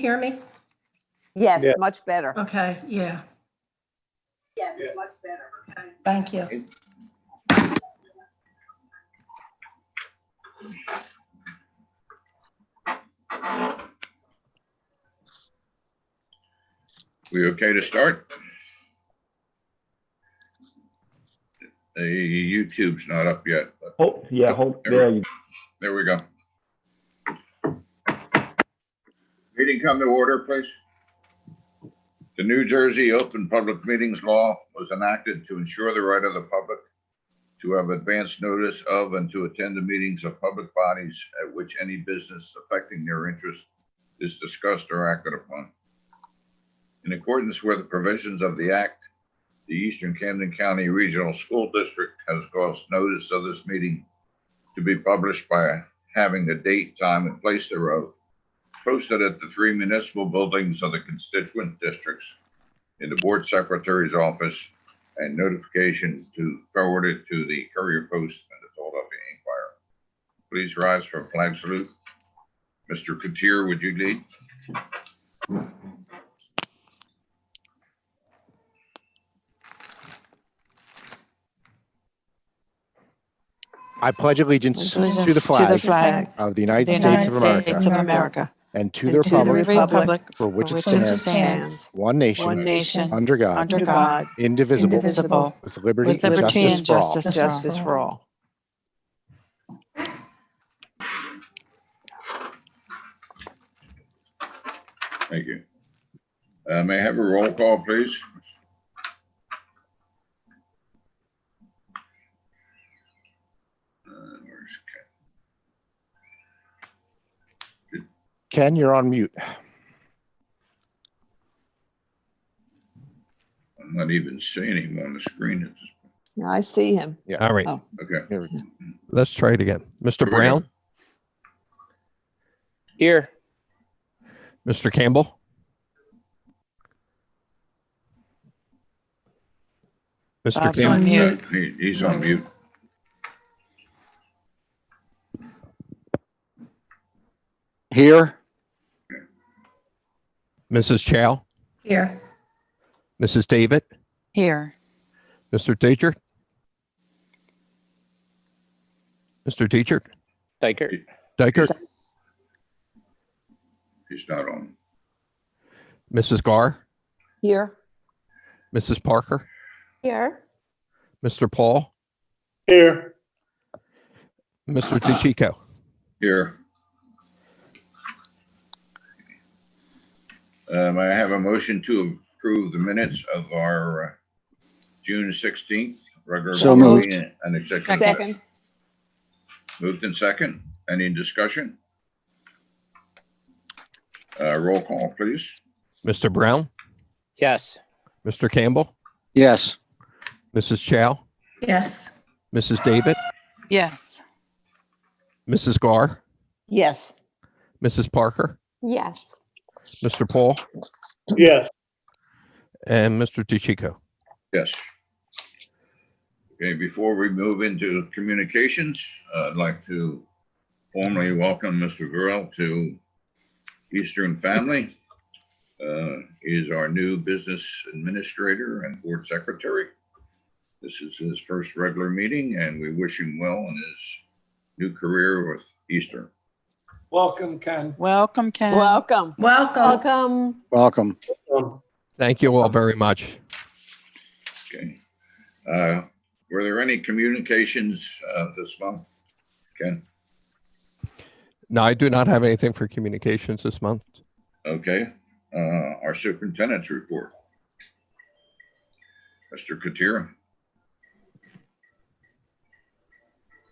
hear me? Yes, Yeah. much better. Okay, yeah. Yes, Yeah. much better. Okay. Thank you. We okay to start? The YouTube's not up yet. But Oh, yeah, hold, There there you there we go. Meeting come to order, please. The New Jersey Open Public Meetings Law was enacted to ensure the right of the public to have advance notice of and to attend the meetings of public bodies at which any business affecting their interest is discussed or acted upon. In accordance with the provisions of the Act, the Eastern Camden County Regional School District has caused notice of this meeting to be published by having the date, time, and place thereof posted at the 3 municipal buildings of the constituent districts, in the board secretary's office, and notification to forward it to the Courier Post and the Philadelphia Inquirer. Please rise for a flag salute. Mr. Katir, would you lead? I pledge allegiance to the flag of the United States of America and to the republic for which it stands, one nation, under God, indivisible, with liberty and justice for all. Thank you. May I have a roll call, please? Where's Ken? Ken, you're on mute. I'm not even seeing him on the screen at this point. I see him. Yeah. All right, Oh. Okay. Here we go. let's try it again. Mr. Here we go. Brown, Here. Mr. Campbell, Mr. Bob's Campbell, on mute. He's on mute. Here, Mrs. Chow, Here. Mrs. David, Here. Mr. Dietrich, Mr. Dietrich, Dykert, He's not on. Mrs. Gar, Here. Mrs. Parker, Here. Mr. Paul, Here. Mr. DeChico. Here. May I have a motion to approve the minutes of our June 16th regular So board meeting and executive session? Second. Moved in second. Any discussion? Roll call, please. Mr. Brown, Yes. Mr. Campbell, yes. Mrs. Chow, Yes. Mrs. David, Yes. Mrs. Gar, Yes. Mrs. Parker, Yes. Mr. Paul, Yes. and Mr. DeChico. Yes. Okay, before we move into communications, I'd like to formally welcome Mr. Gurl to Eastern Family. He is our new business administrator and board secretary. This is his first regular meeting, and we wish him well in his new career with Eastern. Welcome, Ken. Welcome, Ken. Welcome. Welcome. Welcome. Thank you all very much. Okay. Were there any communications this month, Ken? No, I do not have anything for communications this month. Okay. Our superintendent's report. Mr. Katir.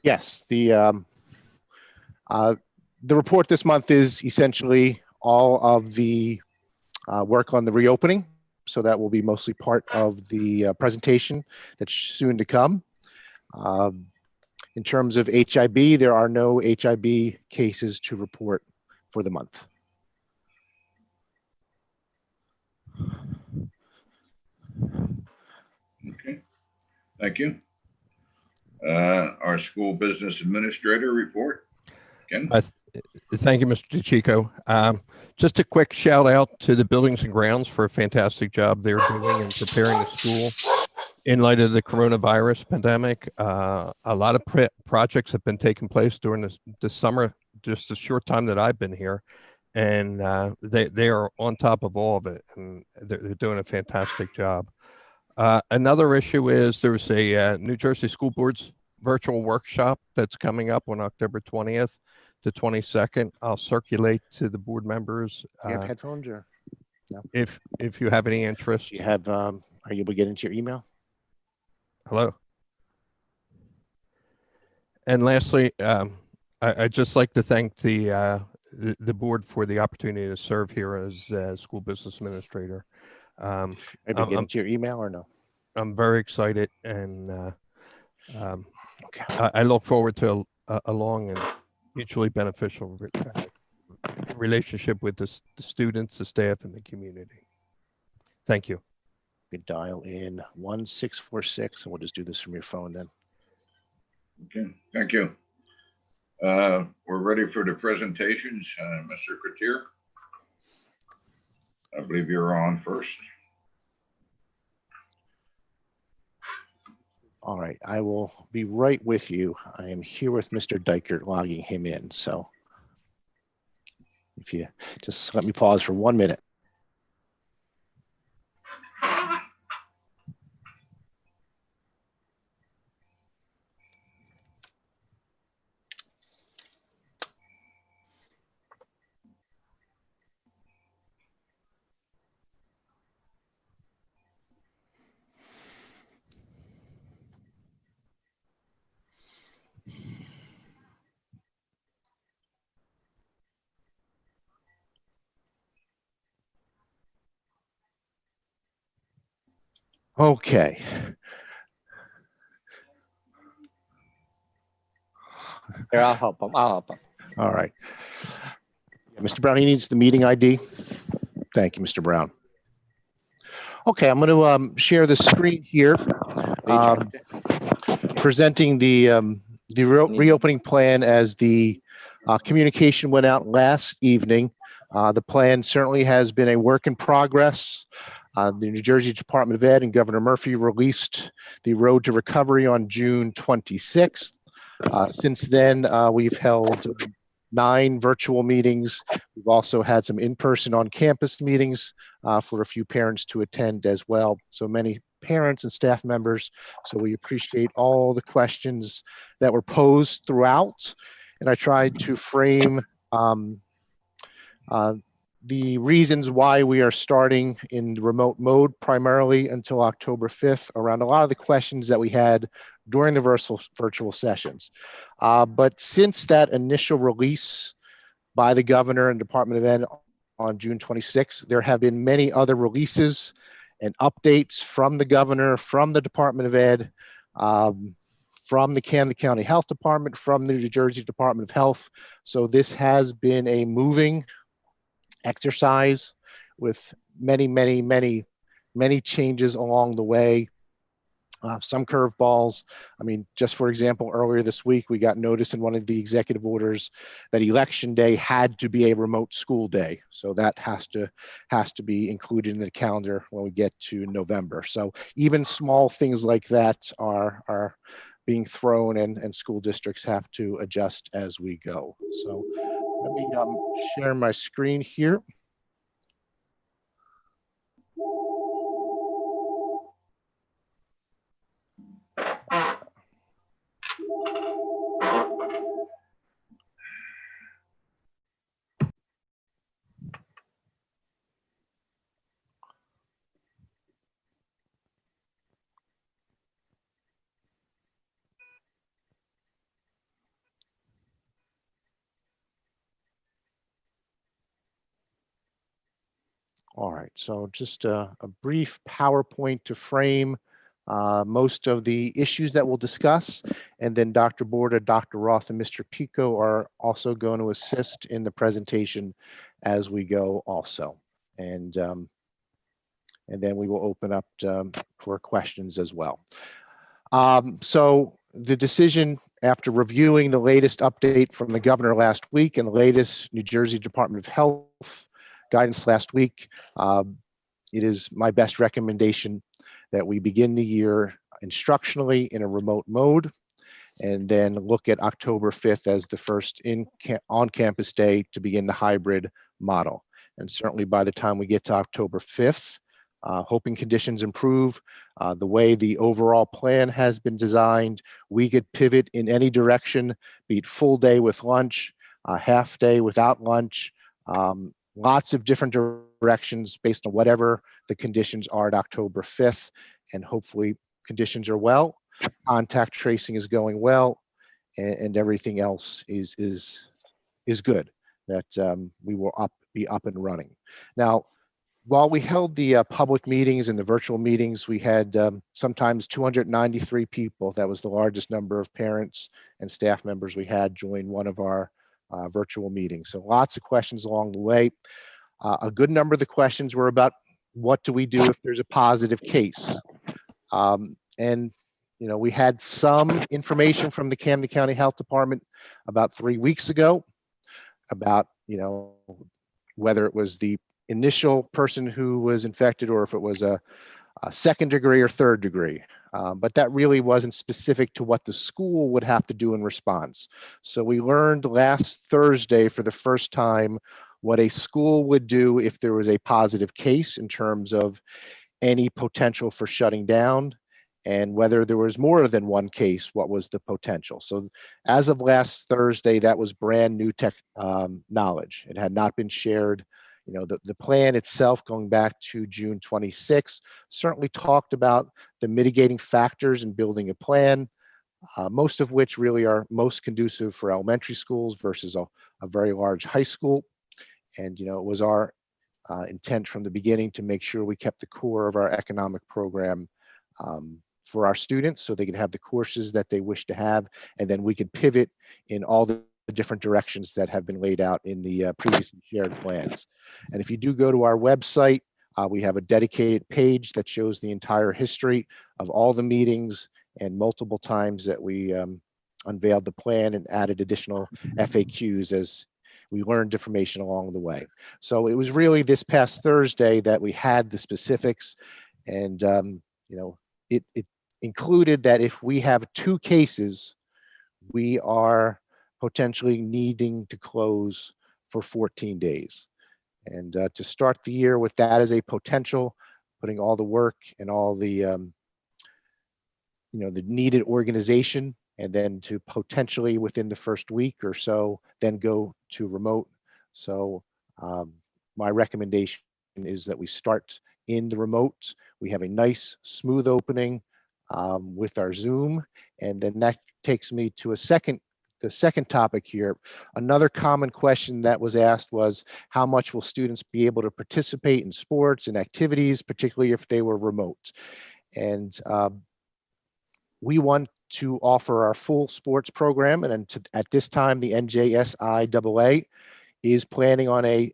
Yes, the report this month is essentially all of the work on the reopening. So that will be mostly part of the presentation that's soon to come. In terms of HIB, there are no HIB cases to report for the month. Okay. Thank you. Our school business administrator report. Ken? Thank you, Mr. DeChico. Just a quick shout out to the Buildings and Grounds for a fantastic job they're doing in preparing the school in light of the coronavirus pandemic. A lot of projects have been taking place during the summer, just a short time that I've been here, and they are on top of all of it, and they're doing a fantastic job. Another issue is there's a New Jersey School Board's virtual workshop that's coming up on October 20th to 22nd. I'll circulate to the board members You have headphones or if you have any interest. you have, are you able to get into your email? Hello. And lastly, I'd just like to thank the board for the opportunity to serve here as a school business administrator. Are you able to get into your email or no? I'm very excited, and Okay. I look forward to a long and mutually beneficial relationship with the students, the staff, and the community. Thank you. You can dial in 1646, and we'll just do this from your phone then. Okay, thank you. We're ready for the presentations. Mr. Cotier, I believe you're on first. All right, I will be right with you. I am here with Mr. Dykert logging him in. So if you just let me pause for 1 minute. Okay. Here, I'll help him. I'll help him. All right. Mr. Brown, he needs the meeting ID. Thank you, Mr. Brown. Okay, I'm going to share the screen here, presenting the reopening plan as the communication went out last evening. The plan certainly has been a work in progress. The New Jersey Department of Ed and Governor Murphy released the Road to Recovery on June 26th. Since then, we've held 9 virtual meetings. We've also had some in-person on-campus meetings for a few parents to attend as well. So many parents and staff members. So we appreciate all the questions that were posed throughout. And I tried to frame the reasons why we are starting in remote mode primarily until October 5th around a lot of the questions that we had during the virtual sessions. But since that initial release by the governor and Department of Ed on June 26th, there have been many other releases and updates from the governor, from the Department of Ed, from the Camden County Health Department, from the New Jersey Department of Health. So this has been a moving exercise with many changes along the way. Some curveballs. I mean, just for example, earlier this week, we got notice in one of the executive orders that election day had to be a remote school day. So that has to be included in the calendar when we get to November. So even small things like that are being thrown, and school districts have to adjust as we go. So let me share my screen here. All right, so just a brief PowerPoint to frame most of the issues that we'll discuss, and then Dr. Borda, Dr. Roth, and Mr. Pico are also going to assist in the presentation as we go also. And then we will open up for questions as well. So the decision after reviewing the latest update from the governor last week and the latest New Jersey Department of Health guidance last week, it is my best recommendation that we begin the year instructionally in a remote mode, and then look at October 5th as the first on-campus day to begin the hybrid model. And certainly by the time we get to October 5th, hoping conditions improve, the way the overall plan has been designed, we could pivot in any direction, be it full day with lunch, half day without lunch, lots of different directions based on whatever the conditions are at October 5th. And hopefully conditions are well, contact tracing is going well, and everything else is good, that we will be up and running. Now, while we held the public meetings and the virtual meetings, we had sometimes 293 people. That was the largest number of parents and staff members we had join one of our virtual meetings. So lots of questions along the way. A good number of the questions were about what do we do if there's a positive case? And we had some information from the Camden County Health Department about 3 weeks ago about, whether it was the initial person who was infected or if it was a second degree or third degree. But that really wasn't specific to what the school would have to do in response. So we learned last Thursday for the first time what a school would do if there was a positive case in terms of any potential for shutting down, and whether there was more than one case, what was the potential. So as of last Thursday, that was brand new tech knowledge. It had not been shared. The plan itself, going back to June 26, certainly talked about the mitigating factors in building a plan, most of which really are most conducive for elementary schools versus a very large high school. And, it was our intent from the beginning to make sure we kept the core of our economic program for our students so they could have the courses that they wish to have, and then we could pivot in all the different directions that have been laid out in the previously shared plans. And if you do go to our website, we have a dedicated page that shows the entire history of all the meetings and multiple times that we unveiled the plan and added additional FAQs as we learned information along the way. So it was really this past Thursday that we had the specifics, and it included that if we have 2 cases, we are potentially needing to close for 14 days. And to start the year with that as a potential, putting all the work and all the, the needed organization, and then to potentially within the first week or so, then go to remote. So my recommendation is that we start in the remote. We have a nice smooth opening with our Zoom. And then that takes me to the second topic here. Another common question that was asked was, how much will students be able to participate in sports and activities, particularly if they were remote? And we want to offer our full sports program. And at this time, the NJSIAA is planning on a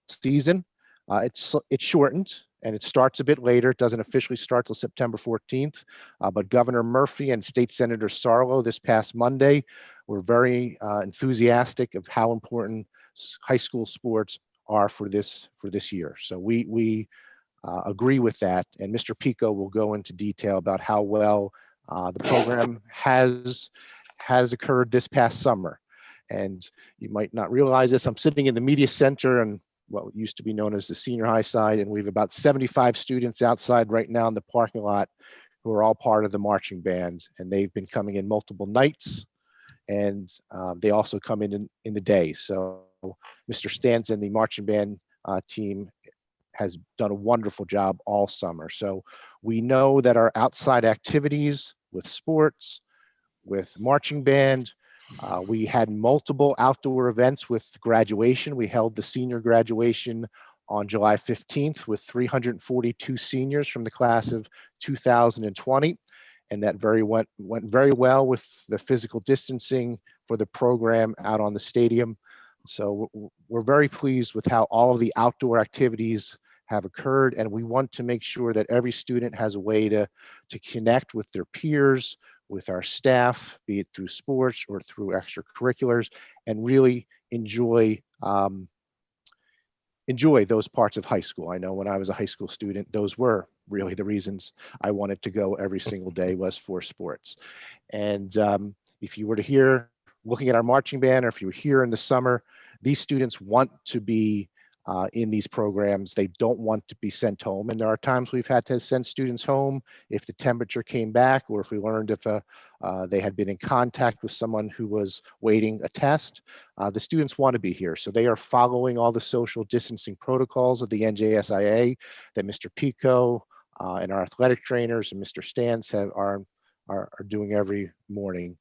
season. It's shortened, and it starts a bit later. It doesn't officially start till September 14th, but Governor Murphy and State Senator Sarlo this past Monday were very enthusiastic of how important high school sports are for this year. So we agree with that, and Mr. Pico will go into detail about how well the program has occurred this past summer. And you might not realize this, I'm sitting in the media center and what used to be known as the senior high side, and we have about 75 students outside right now in the parking lot who are all part of the marching band, and they've been coming in multiple nights, and they also come in the day. So Mr. Stanton, the marching band team, has done a wonderful job all summer. So we know that our outside activities with sports, with marching band, we had multiple outdoor events with graduation. We held the senior graduation on July 15th with 342 seniors from the class of 2020. And that went very well with the physical distancing for the program out on the stadium. So we're very pleased with how all of the outdoor activities have occurred. And we want to make sure that every student has a way to connect with their peers, with our staff, be it through sports or through extracurriculars, and really enjoy those parts of high school. I know when I was a high school student, those were really the reasons I wanted to go every single day, was for sports. And if you were to hear, looking at our marching band, or if you were here in the summer, these students want to be in these programs. They don't want to be sent home. And there are times we've had to send students home if the temperature came back, or if we learned if they had been in contact with someone who was waiting a test. The students want to be here. So they are following all the social distancing protocols of the NJSIA that Mr. Pico and our athletic trainers and Mr. Stans are doing every morning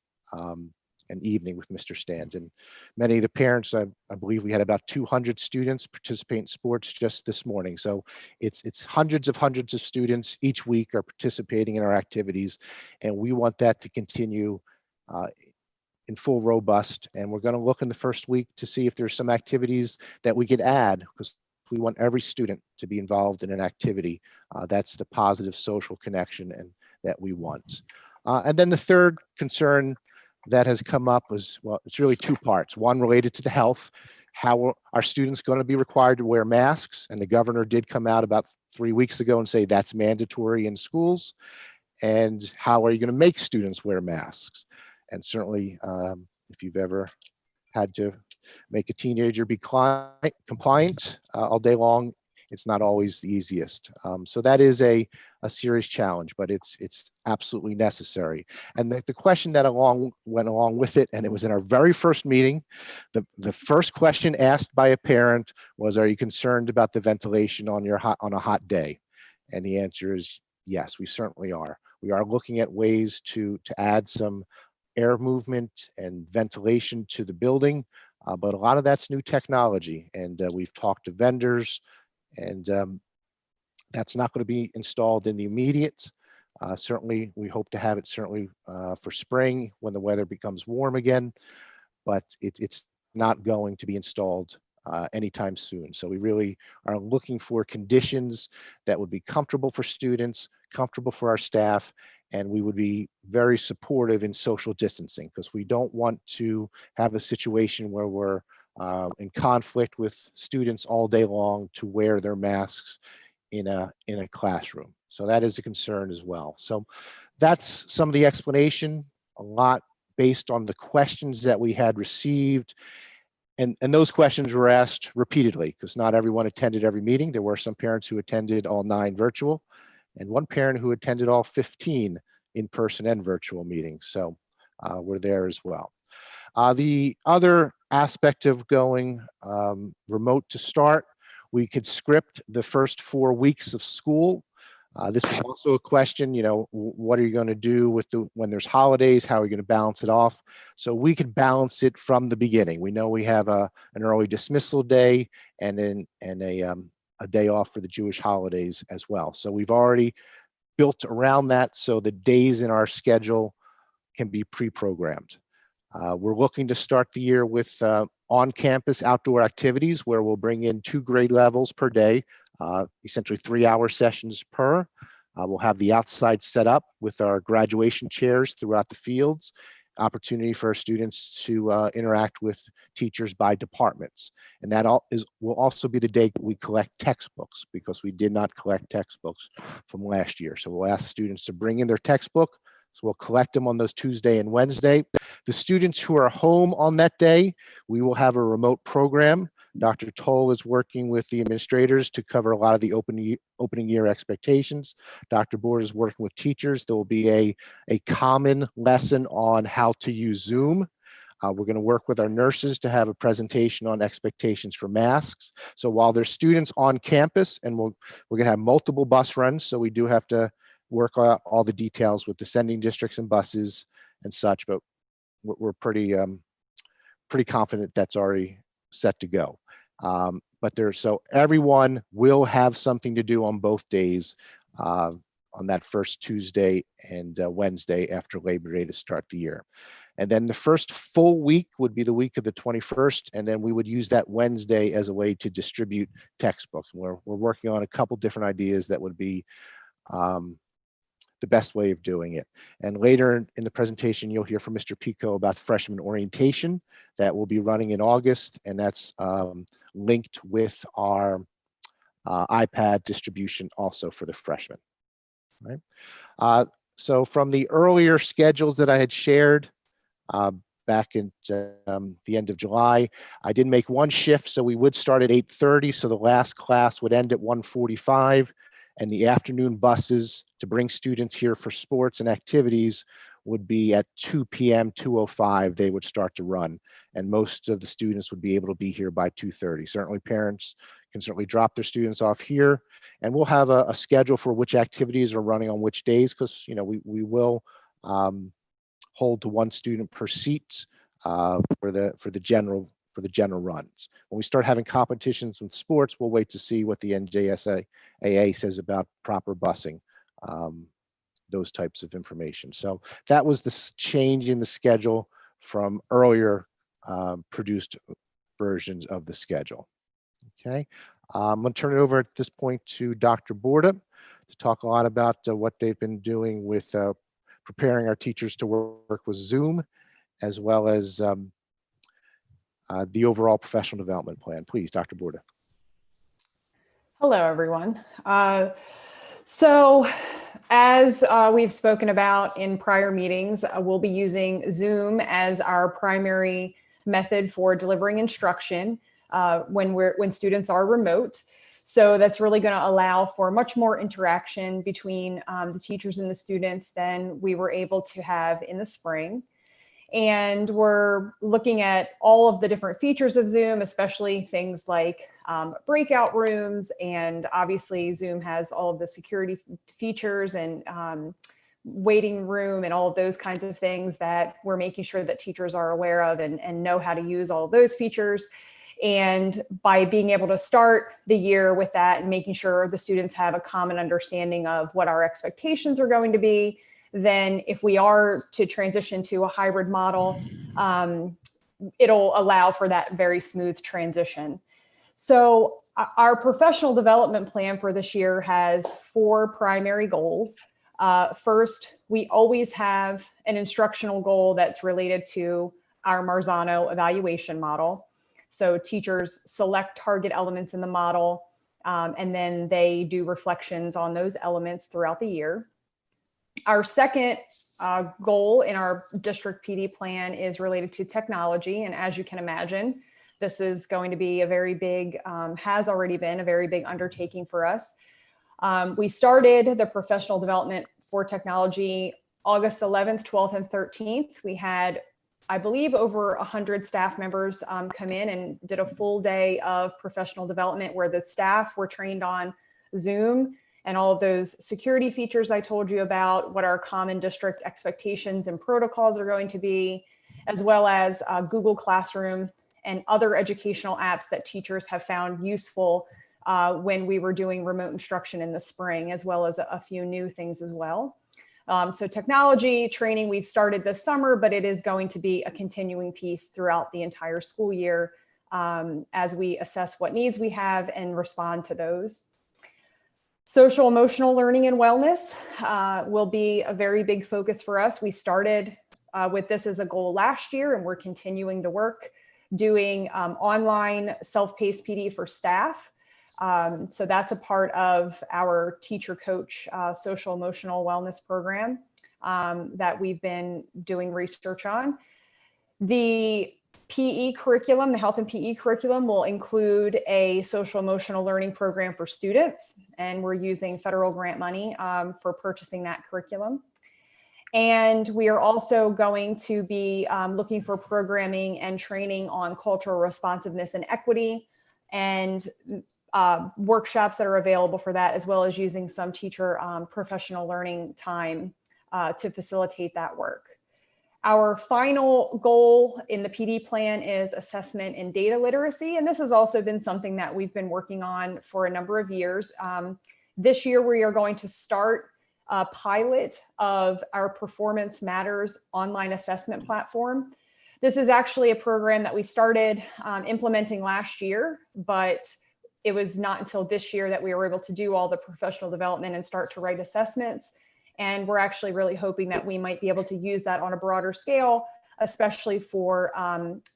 and evening with Mr. Stans. And many of the parents, I believe we had about 200 students participate in sports just this morning. So it's hundreds of students each week are participating in our activities, and we want that to continue in full robust. And we're going to look in the first week to see if there's some activities that we could add, because we want every student to be involved in an activity. That's the positive social connection and that we want. And then the third concern that has come up was, well, it's really two parts. One related to the health. How are students going to be required to wear masks? And the governor did come out about 3 weeks ago and say that's mandatory in schools. And how are you going to make students wear masks? And certainly, if you've ever had to make a teenager be compliant all day long, it's not always the easiest. So that is a serious challenge, but it's absolutely necessary. And the question that went along with it, and it was in our very first meeting, the first question asked by a parent was, are you concerned about the ventilation on a hot day? And the answer is yes, we certainly are. We are looking at ways to add some air movement and ventilation to the building, but a lot of that's new technology, and we've talked to vendors, and that's not going to be installed in the immediate. Certainly, we hope to have it for spring when the weather becomes warm again, but it's not going to be installed anytime soon. So we really are looking for conditions that would be comfortable for students, comfortable for our staff, and we would be very supportive in social distancing, because we don't want to have a situation where we're in conflict with students all day long to wear their masks in a classroom. So that is a concern as well. So that's some of the explanation, a lot based on the questions that we had received. And those questions were asked repeatedly, because not everyone attended every meeting. There were some parents who attended all 9 virtual, and one parent who attended all 15 in-person and virtual meetings. So we're there as well. The other aspect of going remote to start, we could script the first 4 weeks of school. This was also a question, what are you going to do when there's holidays? How are you going to balance it off? So we could balance it from the beginning. We know we have an early dismissal day and a day off for the Jewish holidays as well. So we've already built around that, so the days in our schedule can be pre-programmed. We're looking to start the year with on-campus outdoor activities, where we'll bring in 2 grade levels per day, essentially 3-hour sessions per. We'll have the outside set up with our graduation chairs throughout the fields, opportunity for our students to interact with teachers by departments. And that will also be the day we collect textbooks, because we did not collect textbooks from last year. So we'll ask students to bring in their textbook. So we'll collect them on those Tuesday and Wednesday. The students who are home on that day, we will have a remote program. Dr. Toll is working with the administrators to cover a lot of the opening year expectations. Dr. Board is working with teachers. There will be a common lesson on how to use Zoom. We're going to work with our nurses to have a presentation on expectations for masks. So while there's students on campus, and we're going to have multiple bus runs, so we do have to work out all the details with the sending districts and buses and such, but we're pretty confident that's already set to go. So everyone will have something to do on both days on that first Tuesday and Wednesday after Labor Day to start the year. And then the first full week would be the week of the 21st, and then we would use that Wednesday as a way to distribute textbooks. We're working on a couple different ideas that would be the best way of doing it. And later in the presentation, you'll hear from Mr. Pico about freshman orientation that will be running in August, and that's linked with our iPad distribution also for the freshmen. Right? So from the earlier schedules that I had shared back in the end of July, I did make one shift, so we would start at 8:30, so the last class would end at 1:45, and the afternoon buses to bring students here for sports and activities would be at 2 p.m., 2:05, they would start to run, and most of the students would be able to be here by 2:30. Certainly parents can certainly drop their students off here, and we'll have a schedule for which activities are running on which days, because we will hold to one student per seat for the general runs. When we start having competitions with sports, we'll wait to see what the NJSAA says about proper busing, those types of information. So that was the change in the schedule from earlier produced versions of the schedule. Okay, I'm going to turn it over at this point to Dr. Borda to talk a lot about what they've been doing with preparing our teachers to work with Zoom, as well as the overall professional development plan. Please, Dr. Borda. Hello, everyone. So as we've spoken about in prior meetings, we'll be using Zoom as our primary method for delivering instruction when students are remote. So that's really going to allow for much more interaction between the teachers and the students than we were able to have in the spring. And we're looking at all of the different features of Zoom, especially things like breakout rooms. And obviously Zoom has all of the security features and waiting room and all of those kinds of things that we're making sure that teachers are aware of and know how to use all of those features. And by being able to start the year with that and making sure the students have a common understanding of what our expectations are going to be, then if we are to transition to a hybrid model, it'll allow for that very smooth transition. So our professional development plan for this year has 4 primary goals. First, we always have an instructional goal that's related to our Marzano evaluation model. So teachers select target elements in the model, and then they do reflections on those elements throughout the year. Our second goal in our district PD plan is related to technology. And as you can imagine, this is going to be a very big, has already been a very big undertaking for us. We started the professional development for technology August 11th, 12th, and 13th. We had, I believe, over 100 staff members come in and did a full day of professional development where the staff were trained on Zoom and all of those security features I told you about, what our common district expectations and protocols are going to be, as well as Google Classroom and other educational apps that teachers have found useful when we were doing remote instruction in the spring, as well as a few new things as well. So technology training we've started this summer, but it is going to be a continuing piece throughout the entire school year as we assess what needs we have and respond to those. Social emotional learning and wellness will be a very big focus for us. We started with this as a goal last year, and we're continuing the work doing online self-paced PD for staff. So that's a part of our teacher coach social emotional wellness program that we've been doing research on. The PE curriculum, the health and PE curriculum, will include a social emotional learning program for students, and we're using federal grant money for purchasing that curriculum. And we are also going to be looking for programming and training on cultural responsiveness and equity, and workshops that are available for that, as well as using some teacher professional learning time to facilitate that work. Our final goal in the PD plan is assessment and data literacy. And this has also been something that we've been working on for a number of years. This year, we are going to start a pilot of our Performance Matters online assessment platform. This is actually a program that we started implementing last year, but it was not until this year that we were able to do all the professional development and start to write assessments. And we're actually really hoping that we might be able to use that on a broader scale, especially for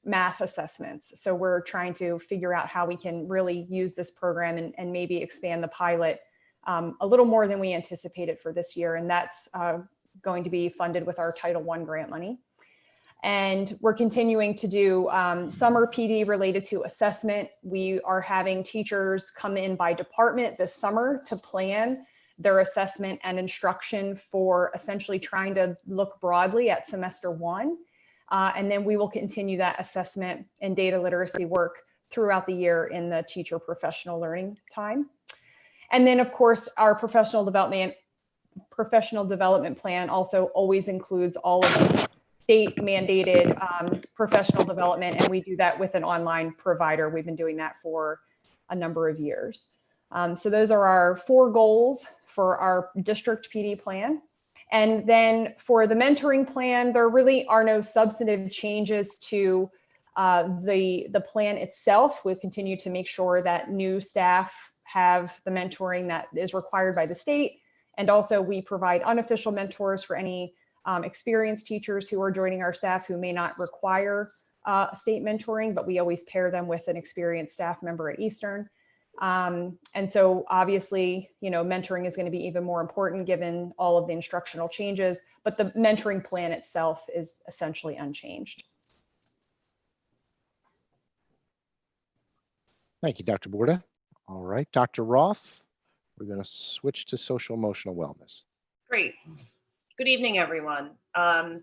math assessments. So we're trying to figure out how we can really use this program and maybe expand the pilot a little more than we anticipated for this year. And that's going to be funded with our Title I grant money. And we're continuing to do summer PD related to assessment. We are having teachers come in by department this summer to plan their assessment and instruction for essentially trying to look broadly at semester one. And then we will continue that assessment and data literacy work throughout the year in the teacher professional learning time. And then of course, our professional development plan also always includes all of the state mandated professional development. And we do that with an online provider. We've been doing that for a number of years. So those are our 4 goals for our district PD plan. And then for the mentoring plan, there really are no substantive changes to the plan itself. We'll continue to make sure that new staff have the mentoring that is required by the state. And also we provide unofficial mentors for any experienced teachers who are joining our staff who may not require state mentoring, but we always pair them with an experienced staff member at Eastern. And so obviously, mentoring is going to be even more important given all of the instructional changes, but the mentoring plan itself is essentially unchanged. Thank you, Dr. Borda. All right, Dr. Roth, we're going to switch to social emotional wellness. Great. Good evening, everyone. I'm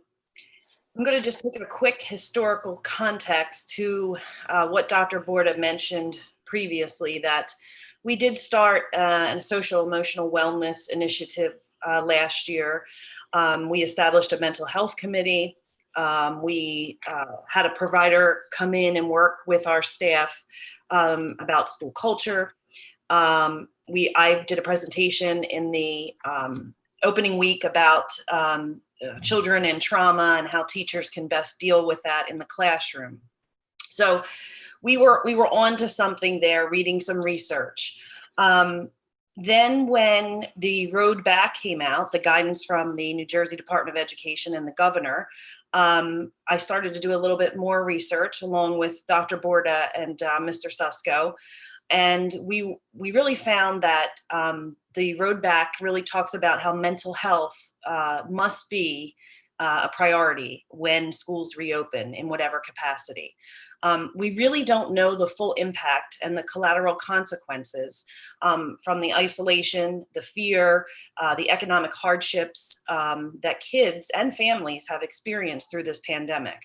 going to just take a quick historical context to what Dr. Borda mentioned previously, that we did start a social emotional wellness initiative last year. We established a mental health committee. We had a provider come in and work with our staff about school culture. I did a presentation in the opening week about children and trauma and how teachers can best deal with that in the classroom. So we were on to something there, reading some research. Then when the road back came out, the guidance from the New Jersey Department of Education and the governor, I started to do a little bit more research along with Dr. Borda and Mr. Susko. And we really found that the road back really talks about how mental health must be a priority when schools reopen in whatever capacity. We really don't know the full impact and the collateral consequences from the isolation, the fear, the economic hardships that kids and families have experienced through this pandemic.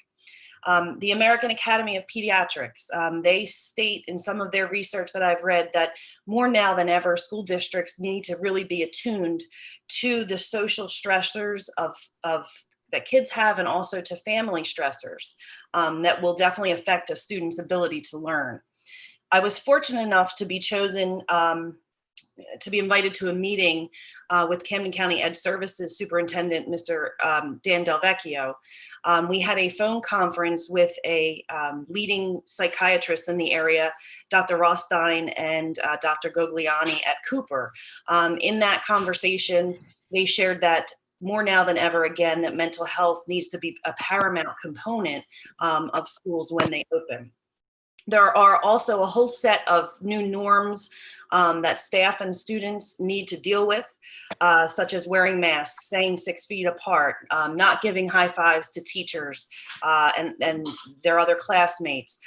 The American Academy of Pediatrics, they state in some of their research that I've read that more now than ever, school districts need to really be attuned to the social stressors of that kids have, and also to family stressors that will definitely affect a student's ability to learn. I was fortunate enough to be chosen to be invited to a meeting with Camden County Ed Services Superintendent, Mr. Dan Delvecchio. We had a phone conference with a leading psychiatrist in the area, Dr. Rothstein and Dr. Gogliani at Cooper. In that conversation, they shared that more now than ever, again, that mental health needs to be a paramount component of schools when they open. There are also a whole set of new norms that staff and students need to deal with, such as wearing masks, staying 6 feet apart, not giving high fives to teachers and their other classmates.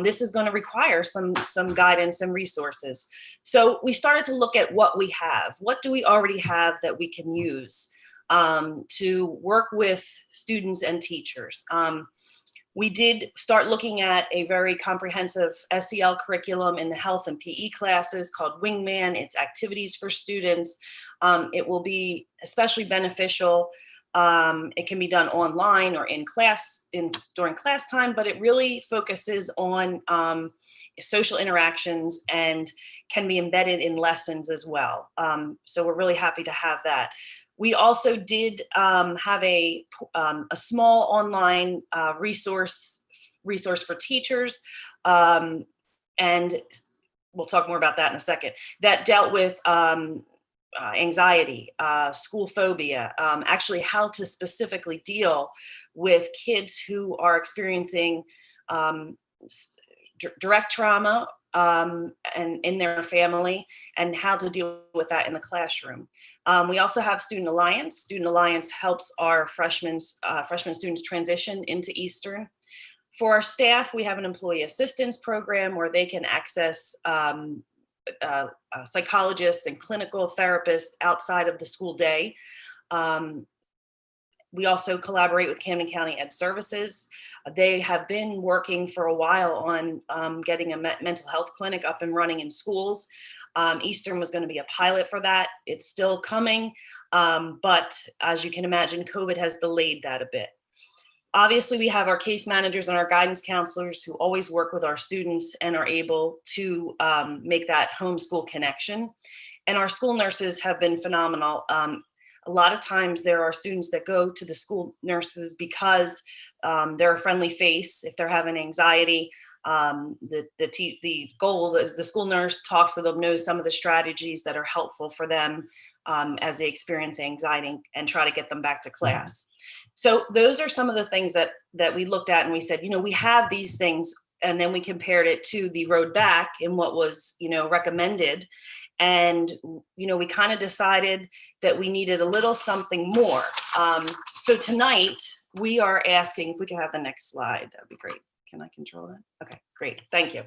This is going to require some guidance and resources. So we started to look at what we have. What do we already have that we can use to work with students and teachers? We did start looking at a very comprehensive SEL curriculum in the health and PE classes called Wingman. It's activities for students. It will be especially beneficial. It can be done online or in class during class time, but it really focuses on social interactions and can be embedded in lessons as well. So we're really happy to have that. We also did have a small online resource for teachers, and we'll talk more about that in a second, that dealt with anxiety, school phobia, actually how to specifically deal with kids who are experiencing direct trauma and in their family, and how to deal with that in the classroom. We also have Student Alliance. Student Alliance helps our freshman students transition into Eastern. For our staff, we have an employee assistance program where they can access psychologists and clinical therapists outside of the school day. We also collaborate with Camden County Ed Services. They have been working for a while on getting a mental health clinic up and running in schools. Eastern was going to be a pilot for that. It's still coming, but as you can imagine, COVID has delayed that a bit. Obviously, we have our case managers and our guidance counselors who always work with our students and are able to make that homeschool connection. And our school nurses have been phenomenal. A lot of times there are students that go to the school nurses because they're a friendly face. If they're having anxiety, the school nurse talks to them, knows some of the strategies that are helpful for them as they experience anxiety, and try to get them back to class. So those are some of the things that we looked at, and we said, we have these things, and then we compared it to the road back and what was, recommended. And, we kind of decided that we needed a little something more. So tonight we are asking, if we could have the next slide, that'd be great. Can I control that? Okay, great. Thank you.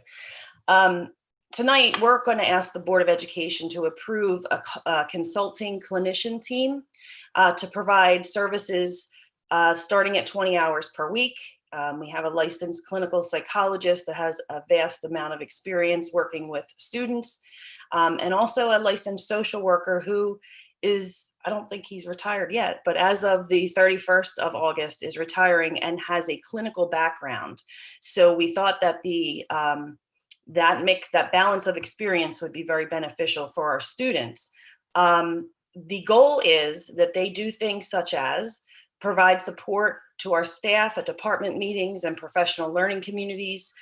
Tonight, we're going to ask the Board of Education to approve a consulting clinician team to provide services starting at 20 hours per week. We have a licensed clinical psychologist that has a vast amount of experience working with students, and also a licensed social worker who is, I don't think he's retired yet, but as of the 31st of August is retiring and has a clinical background. So we thought that that balance of experience would be very beneficial for our students. The goal is that they do things such as provide support to our staff at department meetings and professional learning communities,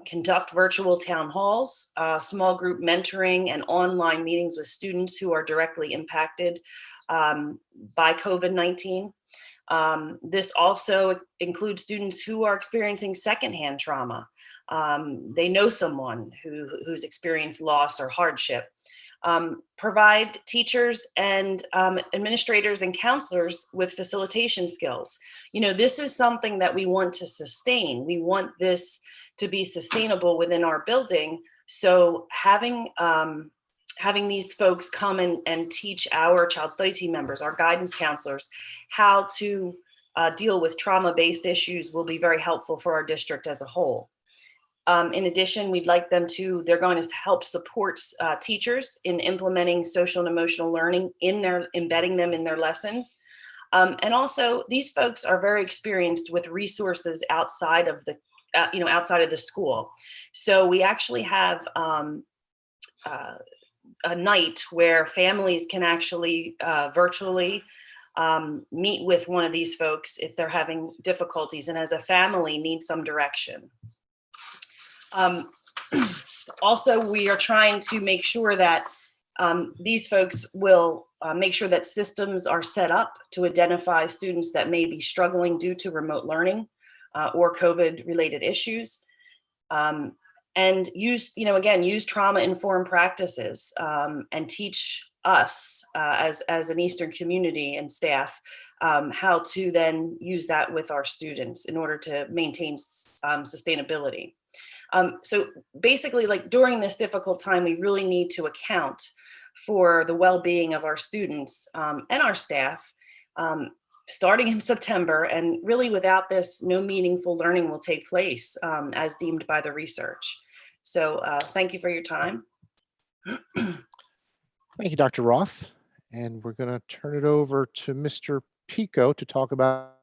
conduct virtual town halls, small group mentoring, and online meetings with students who are directly impacted by COVID-19. This also includes students who are experiencing secondhand trauma. They know someone who's experienced loss or hardship. Provide teachers and administrators and counselors with facilitation skills. This is something that we want to sustain. We want this to be sustainable within our building. So having these folks come and teach our child study team members, our guidance counselors, how to deal with trauma-based issues will be very helpful for our district as a whole. In addition, we'd like them they're going to help support teachers in implementing social and emotional learning embedding them in their lessons. And also, these folks are very experienced with resources outside of the school. So we actually have a night where families can actually virtually meet with one of these folks if they're having difficulties and as a family need some direction. Also, we are trying to make sure that these folks will make sure that systems are set up to identify students that may be struggling due to remote learning or COVID-related issues, and use trauma-informed practices and teach us as an Eastern community and staff how to then use that with our students in order to maintain sustainability. So basically, during this difficult time, we really need to account for the well-being of our students and our staff starting in September. And really, without this, no meaningful learning will take place as deemed by the research. So thank you for your time. Thank you, Dr. Roth. And we're going to turn it over to Mr. Pico to talk about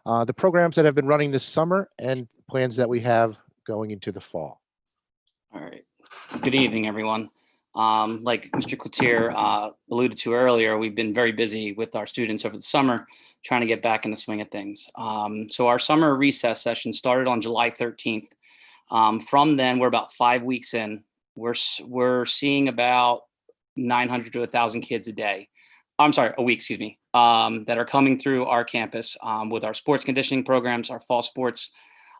the programs that have been running this summer and plans that we have going into the fall. All right. Good evening, everyone. Like Mr. Coutier alluded to earlier, we've been very busy with our students over the summer, trying to get back in the swing of things. So our summer recess session started on July 13th. From then, we're about 5 weeks in. We're seeing about 900 to 1,000 kids a day. I'm sorry, a week, excuse me, that are coming through our campus with our sports conditioning programs, our fall sports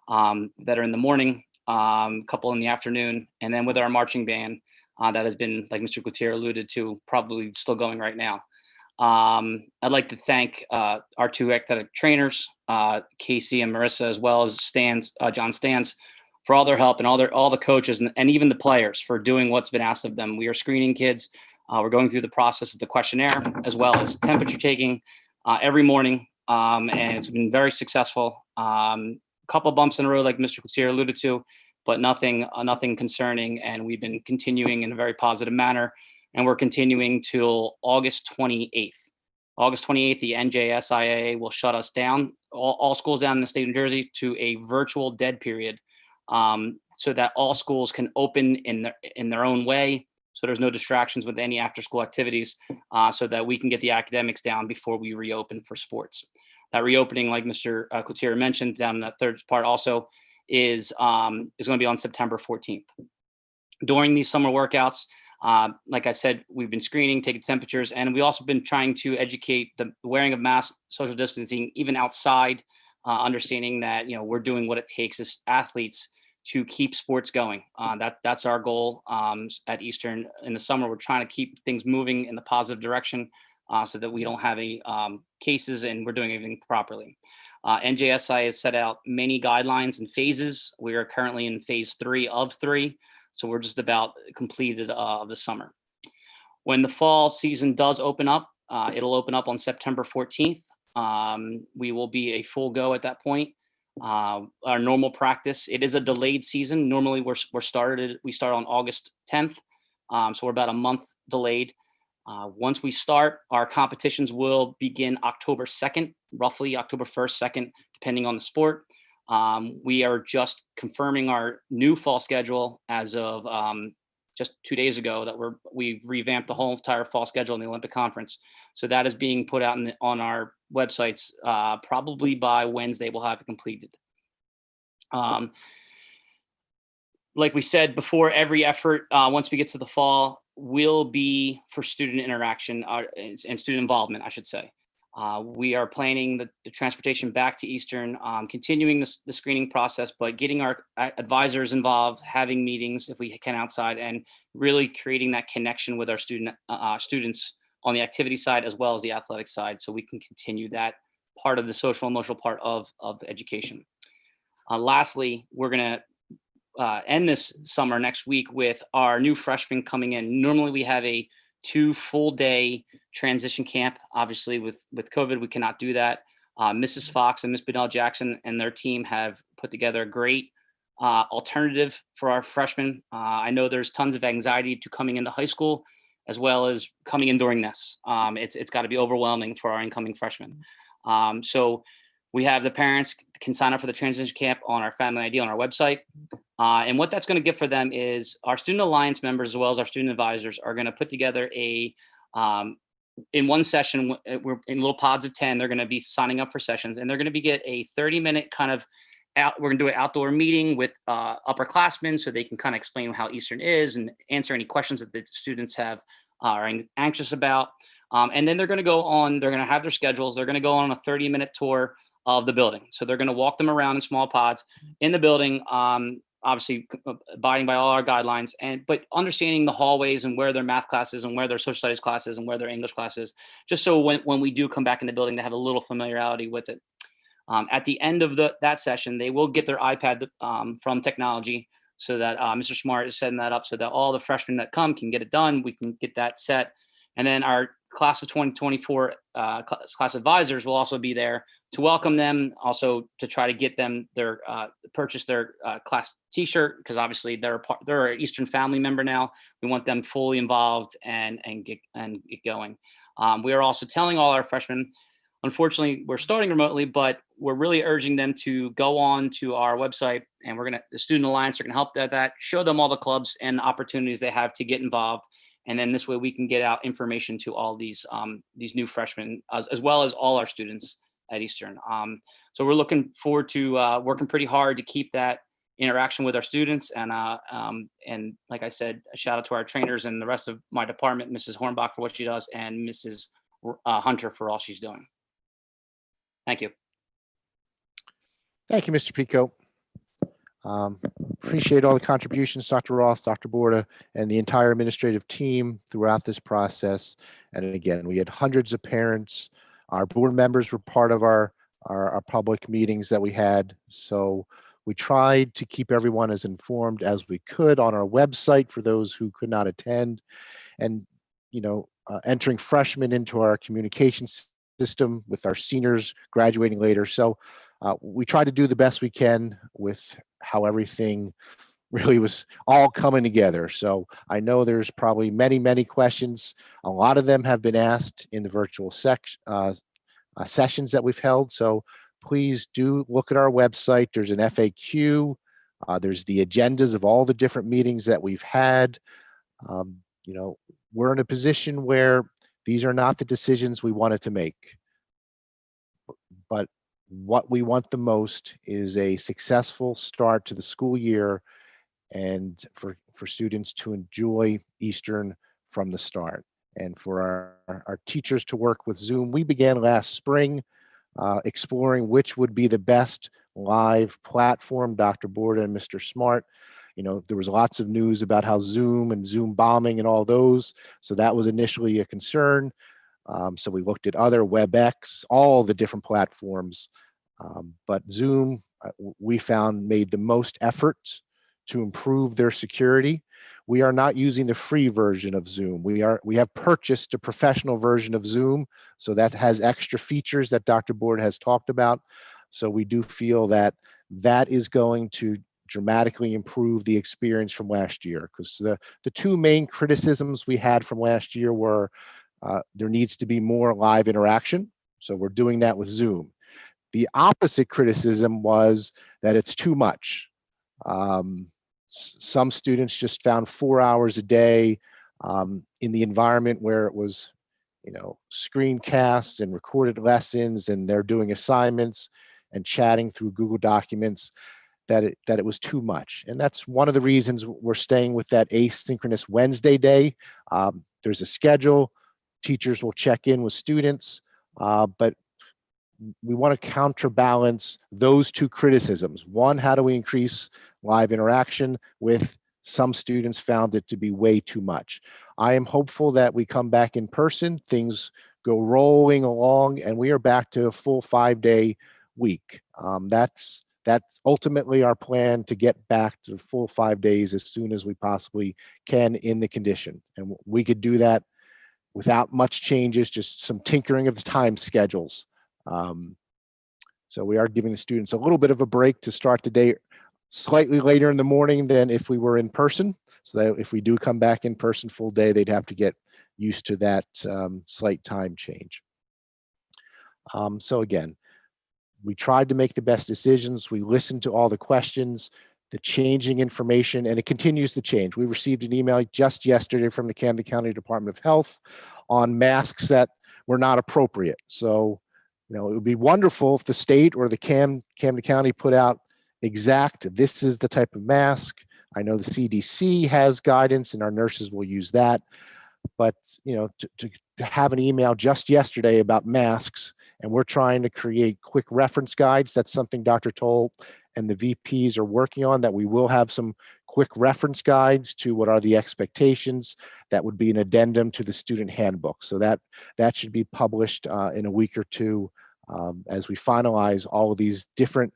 that are in the morning, couple in the afternoon, and then with our marching band that has been, like Mr. Coutier alluded to, probably still going right now. I'd like to thank our two athletic trainers, Casey and Marissa, as well as John Stans, for all their help, and all the coaches and even the players for doing what's been asked of them. We are screening kids. We're going through the process of the questionnaire as well as temperature taking every morning, and it's been very successful. Couple bumps in the road, like Mr. Coutier alluded to, but nothing concerning, and we've been continuing in a very positive manner. And we're continuing till August 28th. August 28th, the NJSIAA will shut us down, all schools down in the state of New Jersey, to a virtual dead period, so that all schools can open in their own way. So there's no distractions with any after-school activities, so that we can get the academics down before we reopen for sports. That reopening, like Mr. Coutier mentioned down in that third part also, is going to be on September 14th. During these summer workouts, like I said, we've been screening, taking temperatures, and we've also been trying to educate the wearing of masks, social distancing, even outside, understanding that, we're doing what it takes as athletes to keep sports going. That's our goal at Eastern. In the summer, we're trying to keep things moving in the positive direction so that we don't have any cases, and we're doing everything properly. NJSI has set out many guidelines and phases. We are currently in phase 3 of 3. So we're just about completed of the summer. When the fall season does open up, it'll open up on September 14th. We will be a full go at that point. Our normal practice, it is a delayed season. Normally we start on August 10th. So we're about a month delayed. Once we start, our competitions will begin October 2nd, roughly October 1st, 2nd, depending on the sport. We are just confirming our new fall schedule as of just 2 days ago, that we've revamped the whole entire fall schedule in the Olympic Conference. So that is being put out on our websites. Probably by Wednesday, we'll have it completed. Like we said before, every effort, once we get to the fall, will be for student interaction and student involvement, I should say. We are planning the transportation back to Eastern, continuing the screening process, but getting our advisors involved, having meetings if we can outside, and really creating that connection with our students on the activity side as well as the athletic side, so we can continue that part of the social emotional part of education. Lastly, we're going to end this summer next week with our new freshmen coming in. Normally we have a 2 full day transition camp. Obviously with COVID, we cannot do that. Mrs. Fox and Miss Bedell Jackson and their team have put together a great alternative for our freshmen. I know there's tons of anxiety to coming into high school as well as coming in during this. It's got to be overwhelming for our incoming freshmen. So we have the parents can sign up for the transition camp on our Family ID on our website. And what that's going to give for them is our Student Alliance members, as well as our student advisors, are going to put together in one session, we're in little pods of 10, they're going to be signing up for sessions, and they're going to get a 30-minute kind of we're going to do an outdoor meeting with upperclassmen so they can kind of explain how Eastern is and answer any questions that the students are anxious about. And then they're going to have their schedules. They're going to go on a 30-minute tour of the building. So they're going to walk them around in small pods in the building, obviously abiding by all our guidelines, but understanding the hallways and where their math classes and where their social studies classes and where their English classes, just so when we do come back in the building, they have a little familiarity with it. At the end of that session, they will get their iPad from technology, so that Mr. Smart is setting that up so that all the freshmen that come can get it done. We can get that set. And then our class of 2024 class advisors will also be there to welcome them, also to try to get them purchase their class t-shirt, because obviously they're an Eastern family member now. We want them fully involved and get going. We are also telling all our freshmen, unfortunately, we're starting remotely, but we're really urging them to go on to our website, and the Student Alliance are going to help that, show them all the clubs and opportunities they have to get involved. And then this way we can get out information to all these new freshmen, as well as all our students at Eastern. So we're looking forward to working pretty hard to keep that interaction with our students. And like I said, a shout out to our trainers and the rest of my department, Mrs. Hornbach for what she does, and Mrs. Hunter for all she's doing. Thank you. Thank you, Mr. Pico. Appreciate all the contributions, Dr. Roth, Dr. Borda, and the entire administrative team throughout this process. And again, we had hundreds of parents. Our board members were part of our public meetings that we had. So we tried to keep everyone as informed as we could on our website for those who could not attend. And, entering freshmen into our communication system with our seniors graduating later. So we tried to do the best we can with how everything really was all coming together. So I know there's probably many, many questions. A lot of them have been asked in the virtual sessions that we've held. So please do look at our website. There's an FAQ. There's the agendas of all the different meetings that we've had. We're in a position where these are not the decisions we wanted to make. But what we want the most is a successful start to the school year and for students to enjoy Eastern from the start. And for our teachers to work with Zoom. We began last spring exploring which would be the best live platform. Dr. Borda and Mr. Smart, there was lots of news about how Zoom and Zoom bombing and all those. So that was initially a concern. So we looked at other WebEx, all the different platforms, but Zoom, we found, made the most effort to improve their security. We are not using the free version of Zoom. We have purchased a professional version of Zoom, so that has extra features that Dr. Board has talked about. So we do feel that that is going to dramatically improve the experience from last year, because the two main criticisms we had from last year were there needs to be more live interaction. So we're doing that with Zoom. The opposite criticism was that it's too much. Some students just found 4 hours a day in the environment where it was, screencasts and recorded lessons, and they're doing assignments and chatting through Google Documents, that it was too much. And that's one of the reasons we're staying with that asynchronous Wednesday day. There's a schedule. Teachers will check in with students, but we want to counterbalance those two criticisms. One, how do we increase live interaction? With some students found it to be way too much. I am hopeful that we come back in person, things go rolling along, and we are back to a full 5-day week. That's ultimately our plan, to get back to the full 5 days as soon as we possibly can in the condition. And we could do that without much changes, just some tinkering of the time schedules. So we are giving the students a little bit of a break to start the day slightly later in the morning than if we were in person. So that if we do come back in person full day, they'd have to get used to that slight time change. So again, we tried to make the best decisions. We listened to all the questions, the changing information, and it continues to change. We received an email just yesterday from the Camden County Department of Health on masks that were not appropriate. So, it would be wonderful if the state or the Camden County put out exact, this is the type of mask. I know the CDC has guidance and our nurses will use that. But, to have an email just yesterday about masks, and we're trying to create quick reference guides. That's something Dr. Toll and the VPs are working on, that we will have some quick reference guides to what are the expectations. That would be an addendum to the student handbook. So that should be published in a week or two as we finalize all of these different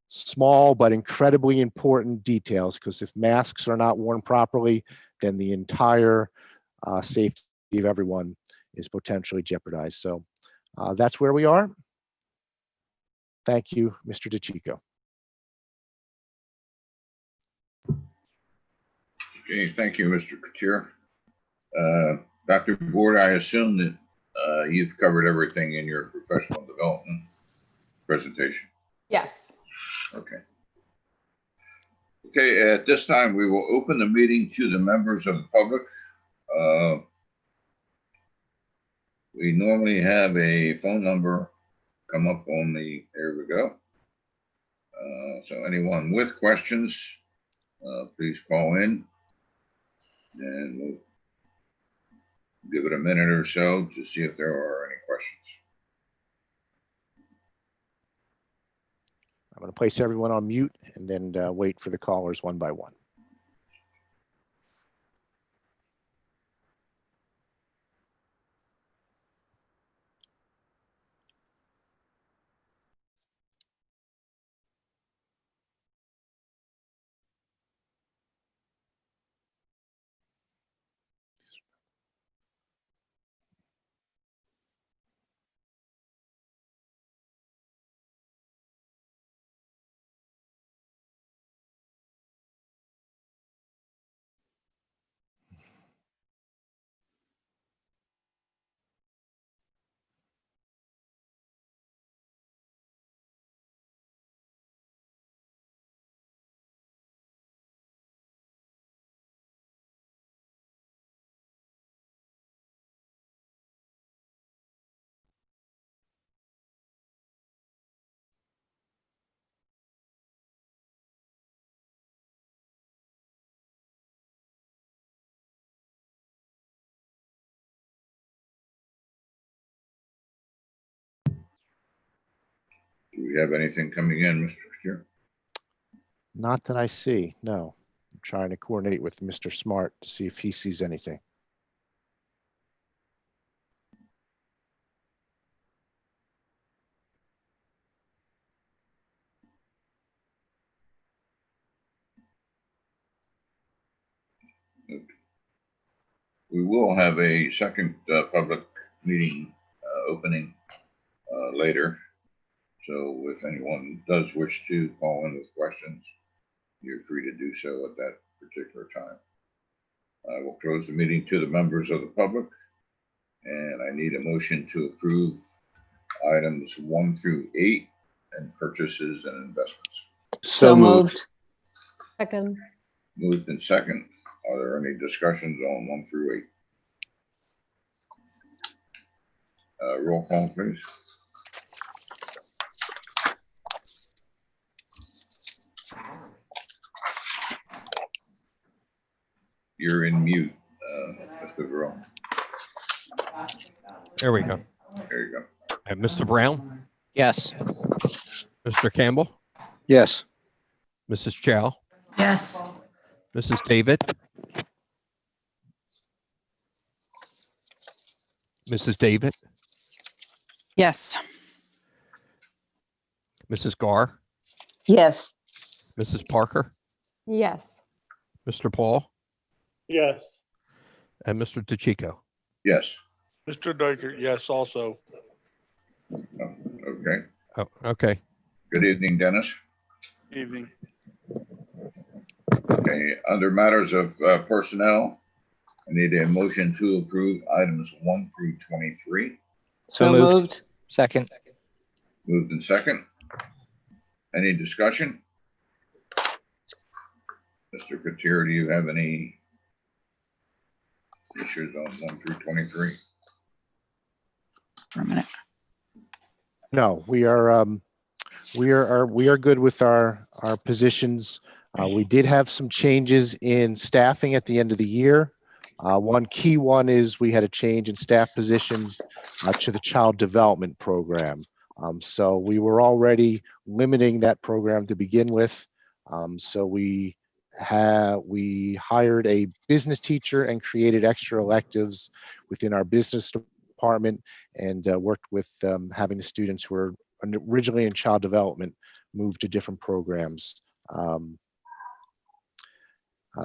small but incredibly important details, because if masks are not worn properly, then the entire safety of everyone is potentially jeopardized. So that's where we are. Thank you, Mr. DeCicco. Okay, thank you, Mr. Couture. Dr. Board, I assume that you've covered everything in your professional development presentation. Yes. Okay. Okay, at this time, we will open the meeting to the members of the public. We normally have a phone number come up on the, there we go. So anyone with questions, please call in, and we'll give it a minute or so to see if there are any questions. I'm going to place everyone on mute and then wait for the callers one by one. Do we have anything coming in, Mr. Chair? Not that I see, no. I'm trying to coordinate with Mr. Smart to see if he sees anything. We will have a second public meeting opening later. So if anyone does wish to call in with questions, you're free to do so at that particular time. I will close the meeting to the members of the public, and I need a motion to approve items 1 through 8 and purchases and investments. So moved. Second. Moved in second. Are there any discussions on 1 through 8? Roll call, please. You're in mute, Mr. Verone. There we go. There you go. And Mr. Brown, Yes. Mr. Campbell, Yes. Mrs. Chow, Yes. Mrs. David, Mrs. David, Yes. Mrs. Gar, Yes. Mrs. Parker, Yes. Mr. Paul, Yes. and Mr. DeChico. Yes. Mr. Diker, yes, also. Oh, okay. Oh, okay. Good evening, Dennis. Evening. Okay, under matters of personnel, I need a motion to approve items 1 through 23. So moved. Second. Moved in second. Any discussion? Mr. Katir, do you have any issues on 1 through 23? For a minute. No, we are good with our positions. We did have some changes in staffing at the end of the year. One key one is we had a change in staff positions to the child development program. So we were already limiting that program to begin with. So we hired a business teacher and created extra electives within our business department, and worked with having the students who were originally in child development move to different programs.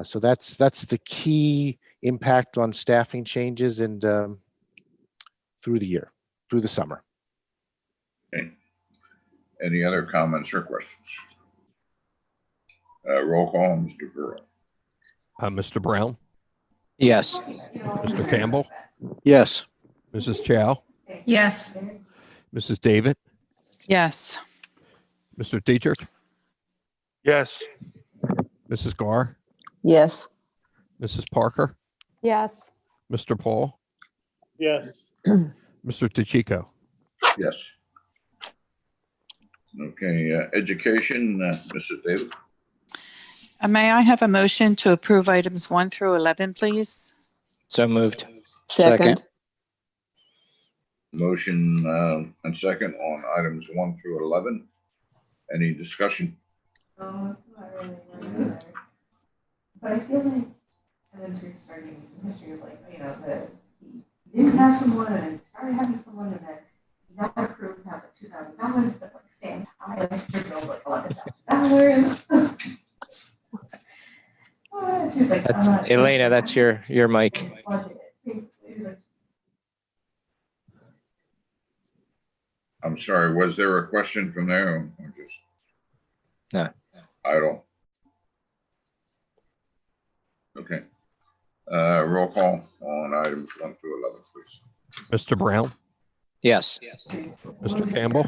So that's the key impact on staffing changes and through the year, through the summer. Okay. Any other comments or questions? Roll call, Mr. Burrow. Mr. Brown, Yes. Mr. Campbell, Yes. Mrs. Chow, Yes. Mrs. David, Yes. Mr. Dietrich, Yes. Mrs. Gar, Yes. Mrs. Parker, Yes. Mr. Paul, Yes. Mr. DeChico. Yes. Okay, education, Mrs. Davis. May I have a motion to approve items 1 through 11, please? So moved. Second. Motion and second on items 1 through 11. Any discussion? But I feel like elementary starting some history of like, you know, that he didn't have someone and started having someone and then he got approved to have like $2,000, but like same time, like stripped like $11,000. She's like, That's Elena, that's your mic. I'm sorry, was there a question from there or just? No. Idle. Okay. Roll call on items 1 through 11, please. Mr. Brown, Yes. Mr. Campbell,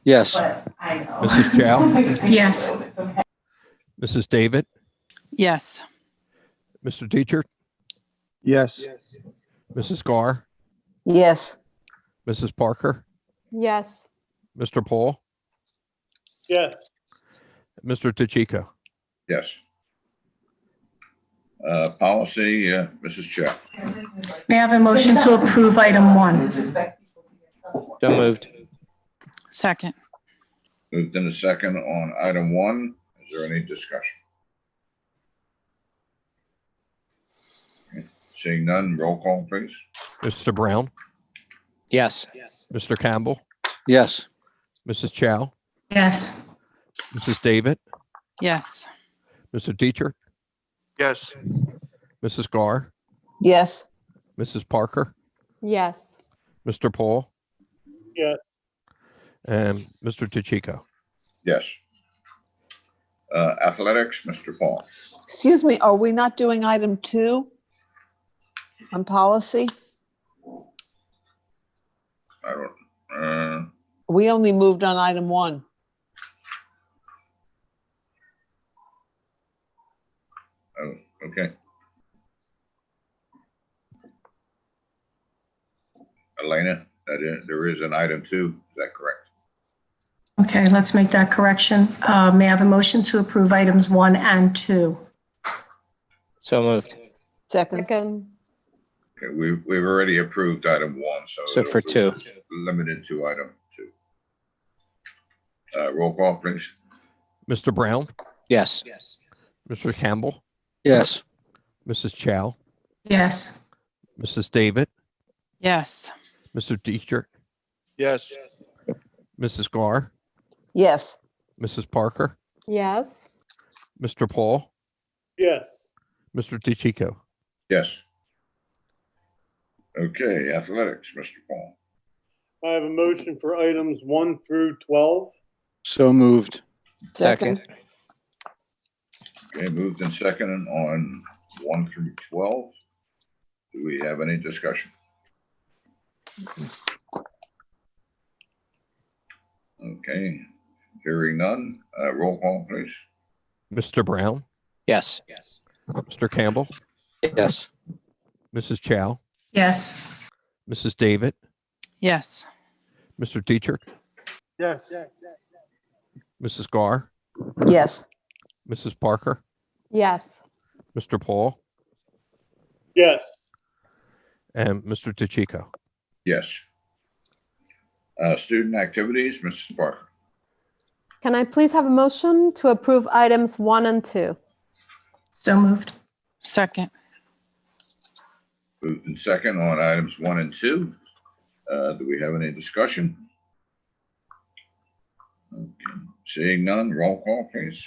Yes. Mrs. Chow, Yes. Mrs. David, Yes. Mr. Teacher, Yes. Mrs. Gar, Yes. Mrs. Parker, Yes. Mr. Paul, Yes. Mr. Tachiko. Yes. Policy, Mrs. Chow. May I have a motion to approve item 1? So moved. Second. Moved in a second on item 1. Is there any discussion? Okay. Seeing none, roll call, please. Mr. Brown, Yes. Mr. Campbell, Yes. Mrs. Chow, Yes. Mrs. David, Yes. Mr. Teacher, Yes. Mrs. Gar, Yes. Mrs. Parker, Yes. Mr. Paul, Yes. and Mr. Tachiko. Yes. Athletics, Mr. Paul. Excuse me, are we not doing item 2 on policy? I don't, We only moved on item 1. oh, okay. Elena, there is an item 2, is that correct? Okay, let's make that correction. May I have a motion to approve items 1 and 2? So moved. Second. Okay, we've already approved item 1, So for 2. limited to item 2. Roll call, please. Mr. Brown, Yes. Mr. Campbell, Yes. Mrs. Chow, Yes. Mrs. David, Yes. Mr. Teacher, Yes. Mrs. Gar, Yes. Mrs. Parker, Yes. Mr. Paul, Yes. Mr. Tachiko. Yes. Okay, athletics, Mr. Paul. I have a motion for items 1 through 12. So moved. Second. Okay, moved in second on 1 through 12. Do we have any discussion? Okay, hearing none, roll call, please. Mr. Brown, Yes. Mr. Campbell, Yes. Mrs. Chow, Yes. Mrs. David, Yes. Mr. Teacher, Yes. Mrs. Gar, Yes. Mrs. Parker, Yes. Mr. Paul, Yes. and Mr. Tachiko. Yes. Student activities, Mrs. Parker. Can I please have a motion to approve items 1 and 2? So moved. Second. Moved in second on items 1 and 2. Do we have any discussion? Okay. Seeing none, roll call, please.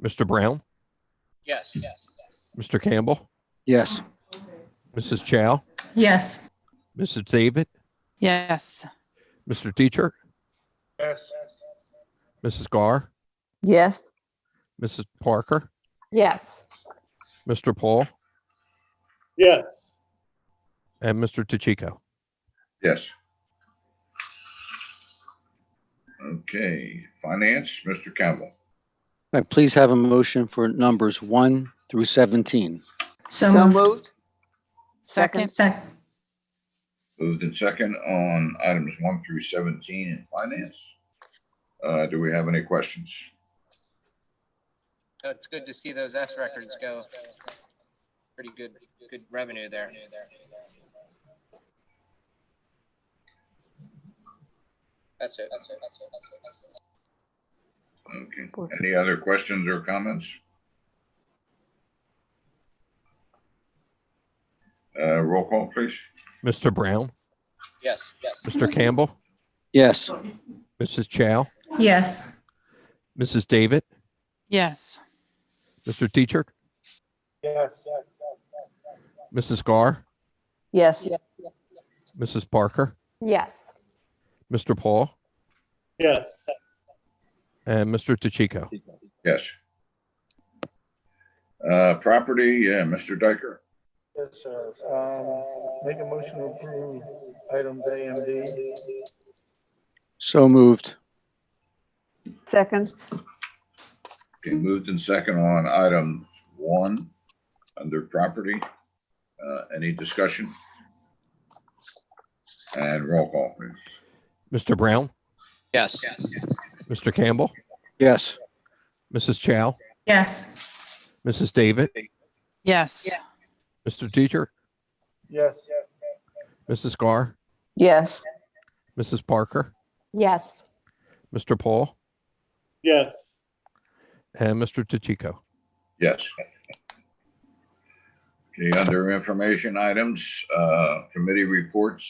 Mr. Brown, Yes. Mr. Campbell, Yes. Mrs. Chow, Yes. Mrs. David, Yes. Mr. Teacher, Yes. Mrs. Gar, Yes. Mrs. Parker, Yes. Mr. Paul, Yes. and Mr. Tachiko. Yes. Okay, finance, Mr. Campbell. May I please have a motion for numbers 1 through 17? So moved. Second. Second. Moved in second on items 1 through 17 in finance. Do we have any questions? It's good to see those S records go. Pretty good revenue there. That's it. Okay. Any other questions or comments? Roll call, please. Mr. Brown, Yes. Mr. Campbell, Yes. Mrs. Chow, Yes. Mrs. David, Yes. Mr. Teacher, Yes. Mrs. Gar, Yes. Mrs. Parker, Yes. Mr. Paul, Yes. and Mr. DeChico. Yes. Property, Mr. Diker. Yes, sir. Make a motion to approve items A and B. So moved. Second. Okay, moved in second on item 1 under property. Any discussion? And roll call, please. Mr. Brown, Yes. Mr. Campbell, Yes. Mrs. Chow, Yes. Mrs. David, Yes. Mr. Teacher, Yes. Mrs. Gar, Yes. Mrs. Parker, Yes. Mr. Paul, Yes. and Mr. DeChico. Yes. Okay, under information items, committee reports,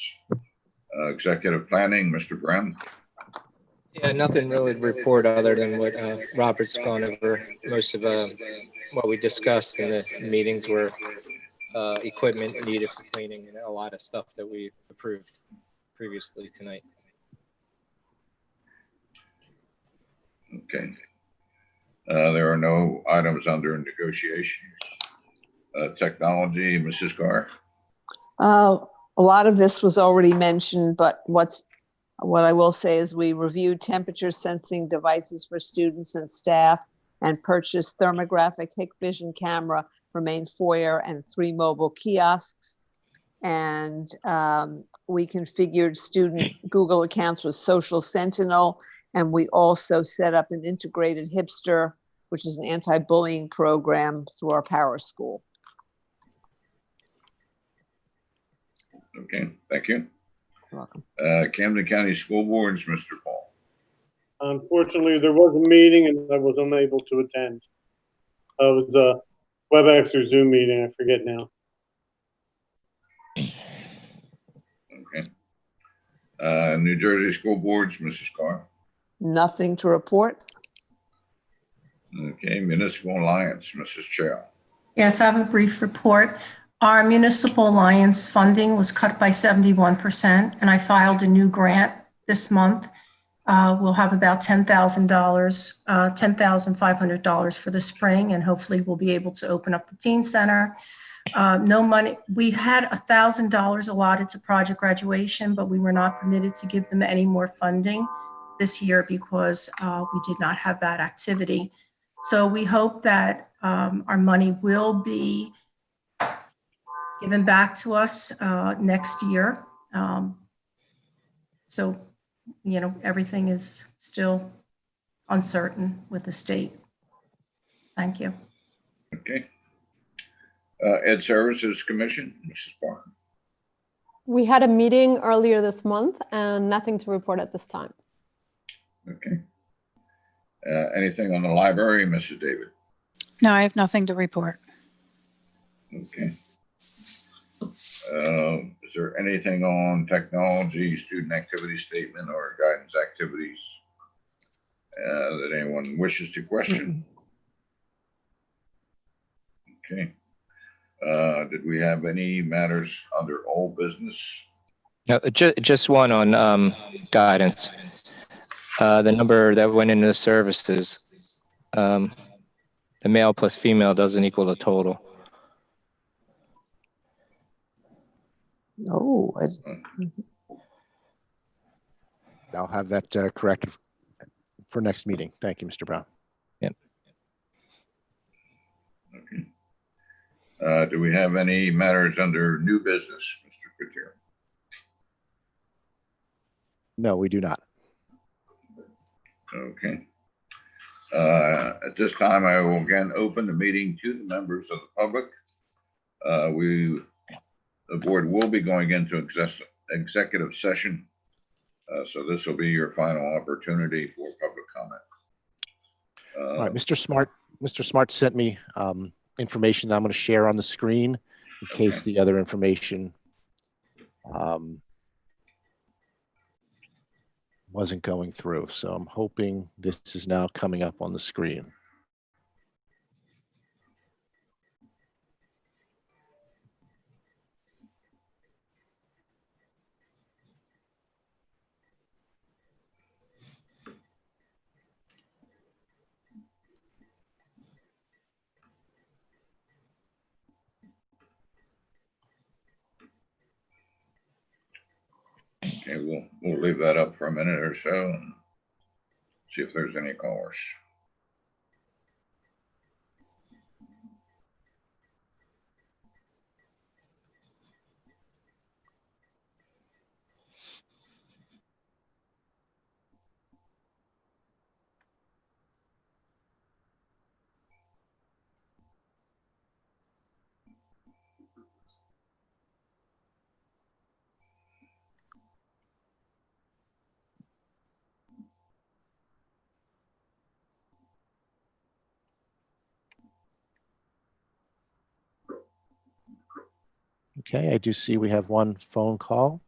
executive planning, Mr. Brown. Yeah, nothing really to report other than what Robert's gone over. Most of what we discussed in the meetings were equipment needed for cleaning and a lot of stuff that we approved previously tonight. Okay. There are no items under negotiations. Technology, Mrs. Gar. A lot of this was already mentioned, but what I will say is we reviewed temperature sensing devices for students and staff and purchased thermographic Hikvision camera for main foyer and 3 mobile kiosks. And we configured student Google accounts with Social Sentinel. And we also set up an integrated Hipster, which is an anti-bullying program through our Power School. Okay, thank you. You're welcome. Camden County School Boards, Mr. Paul. Unfortunately, there was a meeting and I was unable to attend. It was a WebEx or Zoom meeting, I forget now. Okay. New Jersey School Boards, Mrs. Carr. Nothing to report. Okay, Municipal Alliance, Mrs. Chow. Yes, I have a brief report. Our municipal alliance funding was cut by 71%, and I filed a new grant this month. We'll have about $10,000, $10,500 for the spring, and hopefully we'll be able to open up the teen center. No money. We had $1,000 allotted to project graduation, but we were not permitted to give them any more funding this year because we did not have that activity. So we hope that our money will be given back to us next year. So, you know, everything is still uncertain with the state. Thank you. Okay. Ed Services Commission, Mrs. Parker. We had a meeting earlier this month and nothing to report at this time. Okay. Anything on the library, Mrs. David? No, I have nothing to report. Okay. Is there anything on technology, student activity statement, or guidance activities that anyone wishes to question? Okay. Did we have any matters under old business? No, just one on guidance. The number that went into the services, the male plus female doesn't equal the total. Oh, I'll have that corrected for next meeting. Thank you, Mr. Brown. Yep. Okay. Do we have any matters under new business, Mr. Couture? No, we do not. Okay. At this time, I will again open the meeting to the members of the public. The board will be going into executive session. So this will be your final opportunity for public comment. All right, Mr. Smart sent me information that I'm going to share on the screen in case the other information wasn't going through. So I'm hoping this is now coming up on the screen. Okay, we'll leave that up for a minute or so and see if there's any callers. Okay, I do see we have one phone call.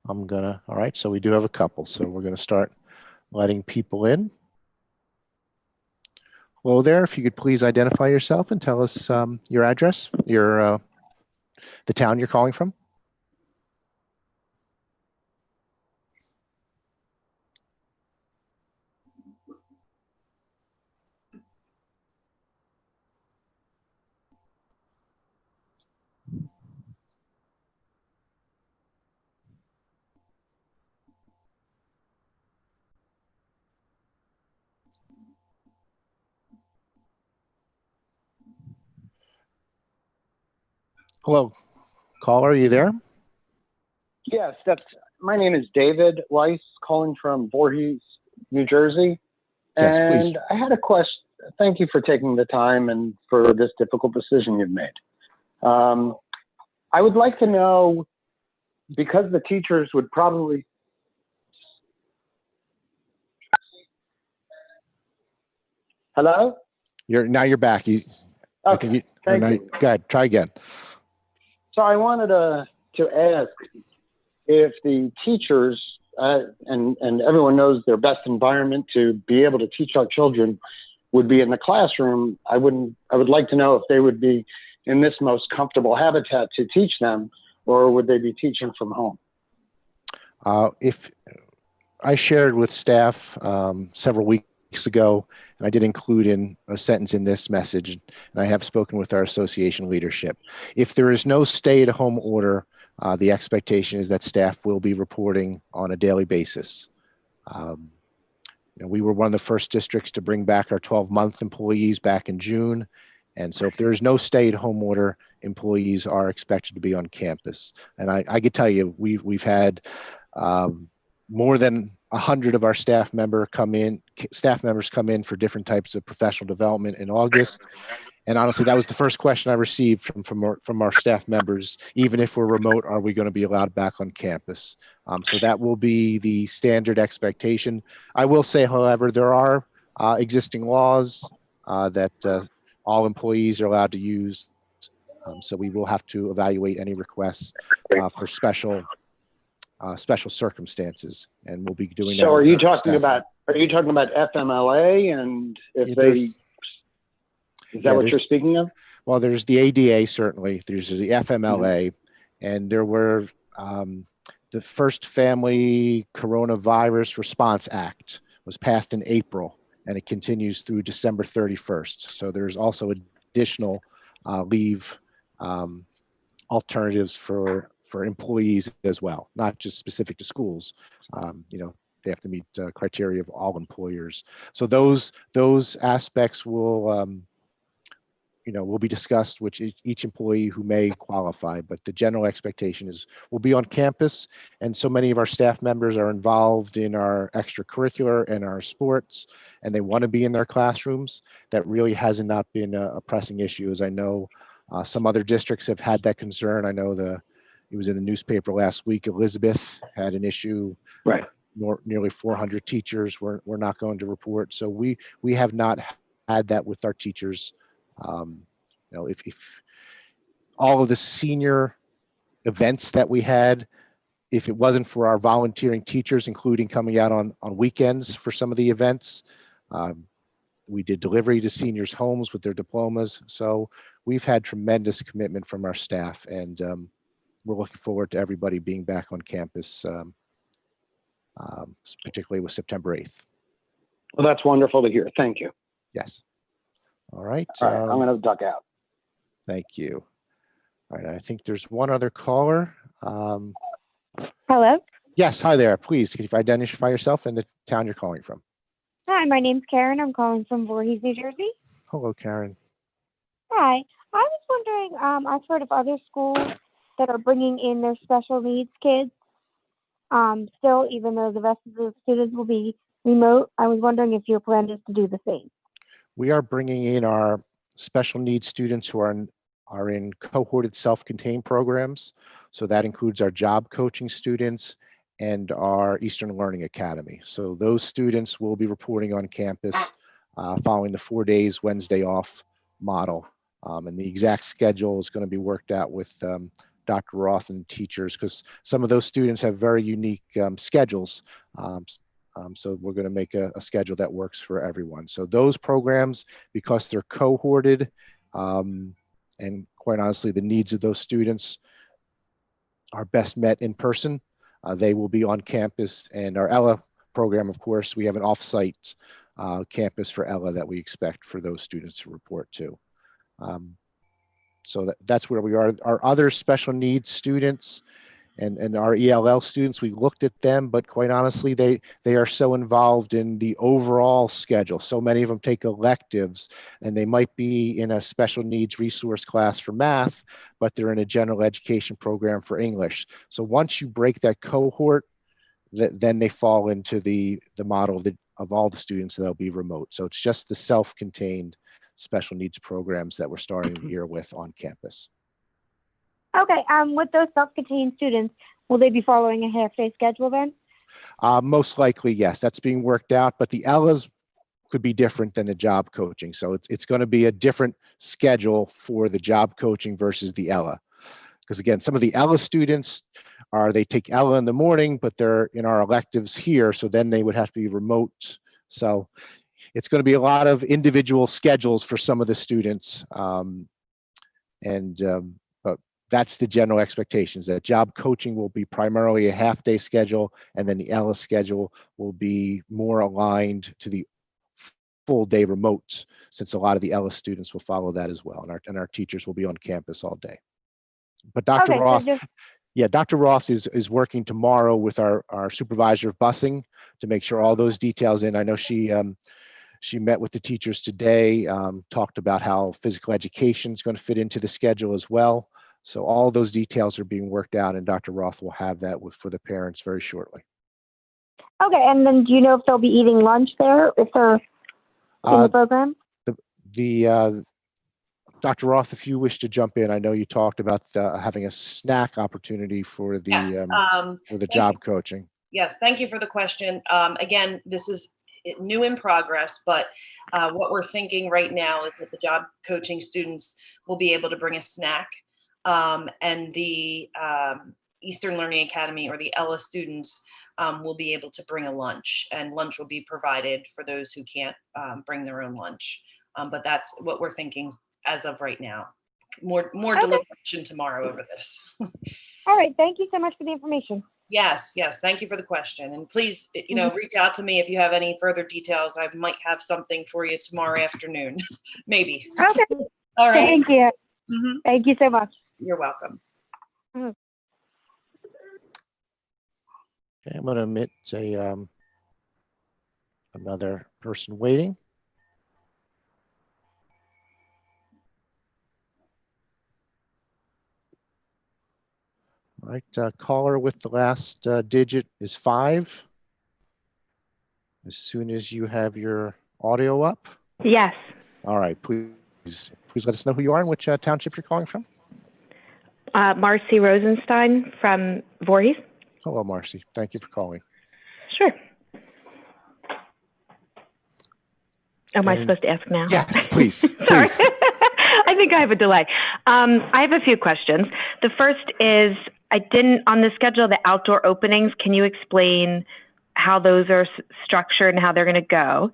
All right, so we do have a couple. So we're gonna start letting people in. Hello there, if you could please identify yourself and tell us your address, the town you're calling from. Hello, caller, are you there? Yes, my name is David Weiss, calling from Voorhees, New Jersey. Yes, please. And I had a question. Thank you for taking the time and for this difficult decision you've made. I would like to know, because the teachers would probably. Hello? Now you're back. Okay, thank you. Go ahead, try again. So I wanted to ask if the teachers, and everyone knows their best environment to be able to teach our children would be in the classroom. I would like to know if they would be in this most comfortable habitat to teach them, or would they be teaching from home? If I shared with staff several weeks ago, and I did include in a sentence in this message, and I have spoken with our association leadership. If there is no stay-at-home order, the expectation is that staff will be reporting on a daily basis. We were one of the first districts to bring back our 12-month employees back in June. And so if there is no stay-at-home order, employees are expected to be on campus. And I could tell you, we've had more than 100 of our staff members come in for different types of professional development in August. And honestly, that was the first question I received from our staff members. Even if we're remote, are we going to be allowed back on campus? So that will be the standard expectation. I will say, however, there are existing laws that all employees are allowed to use. So we will have to evaluate any requests for special circumstances, and we'll be doing that. So are you talking about FMLA, and if they? Is that what you're speaking of? Well, there's the ADA, certainly. There's the FMLA, and there were the first Family Coronavirus Response Act was passed in April, and it continues through December 31st. So there's also additional leave alternatives for employees as well, not just specific to schools. They have to meet criteria of all employers. So those aspects will will be discussed, which each employee who may qualify, but the general expectation is we'll be on campus. And so many of our staff members are involved in our extracurricular and our sports, and they want to be in their classrooms. That really hasn't not been a pressing issue, as I know some other districts have had that concern. I know it was in the newspaper last week. Elizabeth had an issue. Right. Nearly 400 teachers were not going to report. So we have not had that with our teachers. If all of the senior events that we had, if it wasn't for our volunteering teachers, including coming out on weekends for some of the events, we did delivery to seniors' homes with their diplomas. So we've had tremendous commitment from our staff, and we're looking forward to everybody being back on campus, particularly with September 8th. Well, that's wonderful to hear. Thank you. Yes. All right. All right, I'm going to duck out. Thank you. All right. I think there's one other caller. Hello. Yes. Hi there. Please, can you identify yourself and the town you're calling from? Hi, my name's Karen. I'm calling from Voorhees, New Jersey. Hello, Karen. Hi. I was wondering, I've heard of other schools that are bringing in their special needs kids. Still, even though the rest of the students will be remote, I was wondering if your plan is to do the same. We are bringing in our special needs students who are in cohorted self-contained programs. So that includes our job coaching students and our Eastern Learning Academy. So those students will be reporting on campus following the 4 days, Wednesday off model. And the exact schedule is going to be worked out with Dr. Roth and teachers, because some of those students have very unique schedules. So we're going to make a schedule that works for everyone. So those programs, because they're cohorted, and quite honestly, the needs of those students are best met in person. They will be on campus, and our Ella program, of course, we have an off-site campus for Ella that we expect for those students to report to. So that's where we are. Our other special needs students and our ELL students, we looked at them, but quite honestly, they are so involved in the overall schedule. So many of them take electives, and they might be in a special needs resource class for math, but they're in a general education program for English. So once you break that cohort, then they fall into the model of all the students that'll be remote. So it's just the self-contained special needs programs that we're starting the year with on campus. Okay, with those self-contained students, will they be following a half-day schedule then? Most likely, yes. That's being worked out, but the Ellas could be different than the job coaching. So it's going to be a different schedule for the job coaching versus the Ella. Because again, some of the Ella students they take Ella in the morning, but they're in our electives here, so then they would have to be remote. So it's going to be a lot of individual schedules for some of the students. But that's the general expectations, that job coaching will be primarily a half-day schedule, and then the Ella schedule will be more aligned to the full-day remote, since a lot of the Ella students will follow that as well, and our teachers will be on campus all day. But Dr. Okay, Roth, so Dr. Roth is working tomorrow with our supervisor of busing to make sure all those details in. I know she met with the teachers today, talked about how physical education is going to fit into the schedule as well. So all those details are being worked out, and Dr. Roth will have that for the parents very shortly. Okay, and then do you know if they'll be eating lunch there, if they're in the program? Dr. Roth, if you wish to jump in, I know you talked about having a snack opportunity for the job coaching. Yes, thank you for the question. Again, this is new in progress, but what we're thinking right now is that the job coaching students will be able to bring a snack, and the Eastern Learning Academy or the Ella students will be able to bring a lunch, and lunch will be provided for those who can't bring their own lunch. But that's what we're thinking as of right now. More deliberation tomorrow over this. All right, thank you so much for the information. Yes, thank you for the question. And please, reach out to me if you have any further details. I might have something for you tomorrow afternoon, maybe. Okay. All right. Thank you. Thank you so much. You're welcome. Okay, I'm going to admit another person waiting. All right, caller with the last digit is 5. As soon as you have your audio up. Yes. All right, please let us know who you are and which township you're calling from. Marcy Rosenstein from Voorhees. Hello, Marcy. Thank you for calling. Sure. Am I supposed to ask now? Yes, please. Sorry. I think I have a delay. I have a few questions. The first is, I didn't, on the schedule of the outdoor openings, can you explain how those are structured and how they're going to go?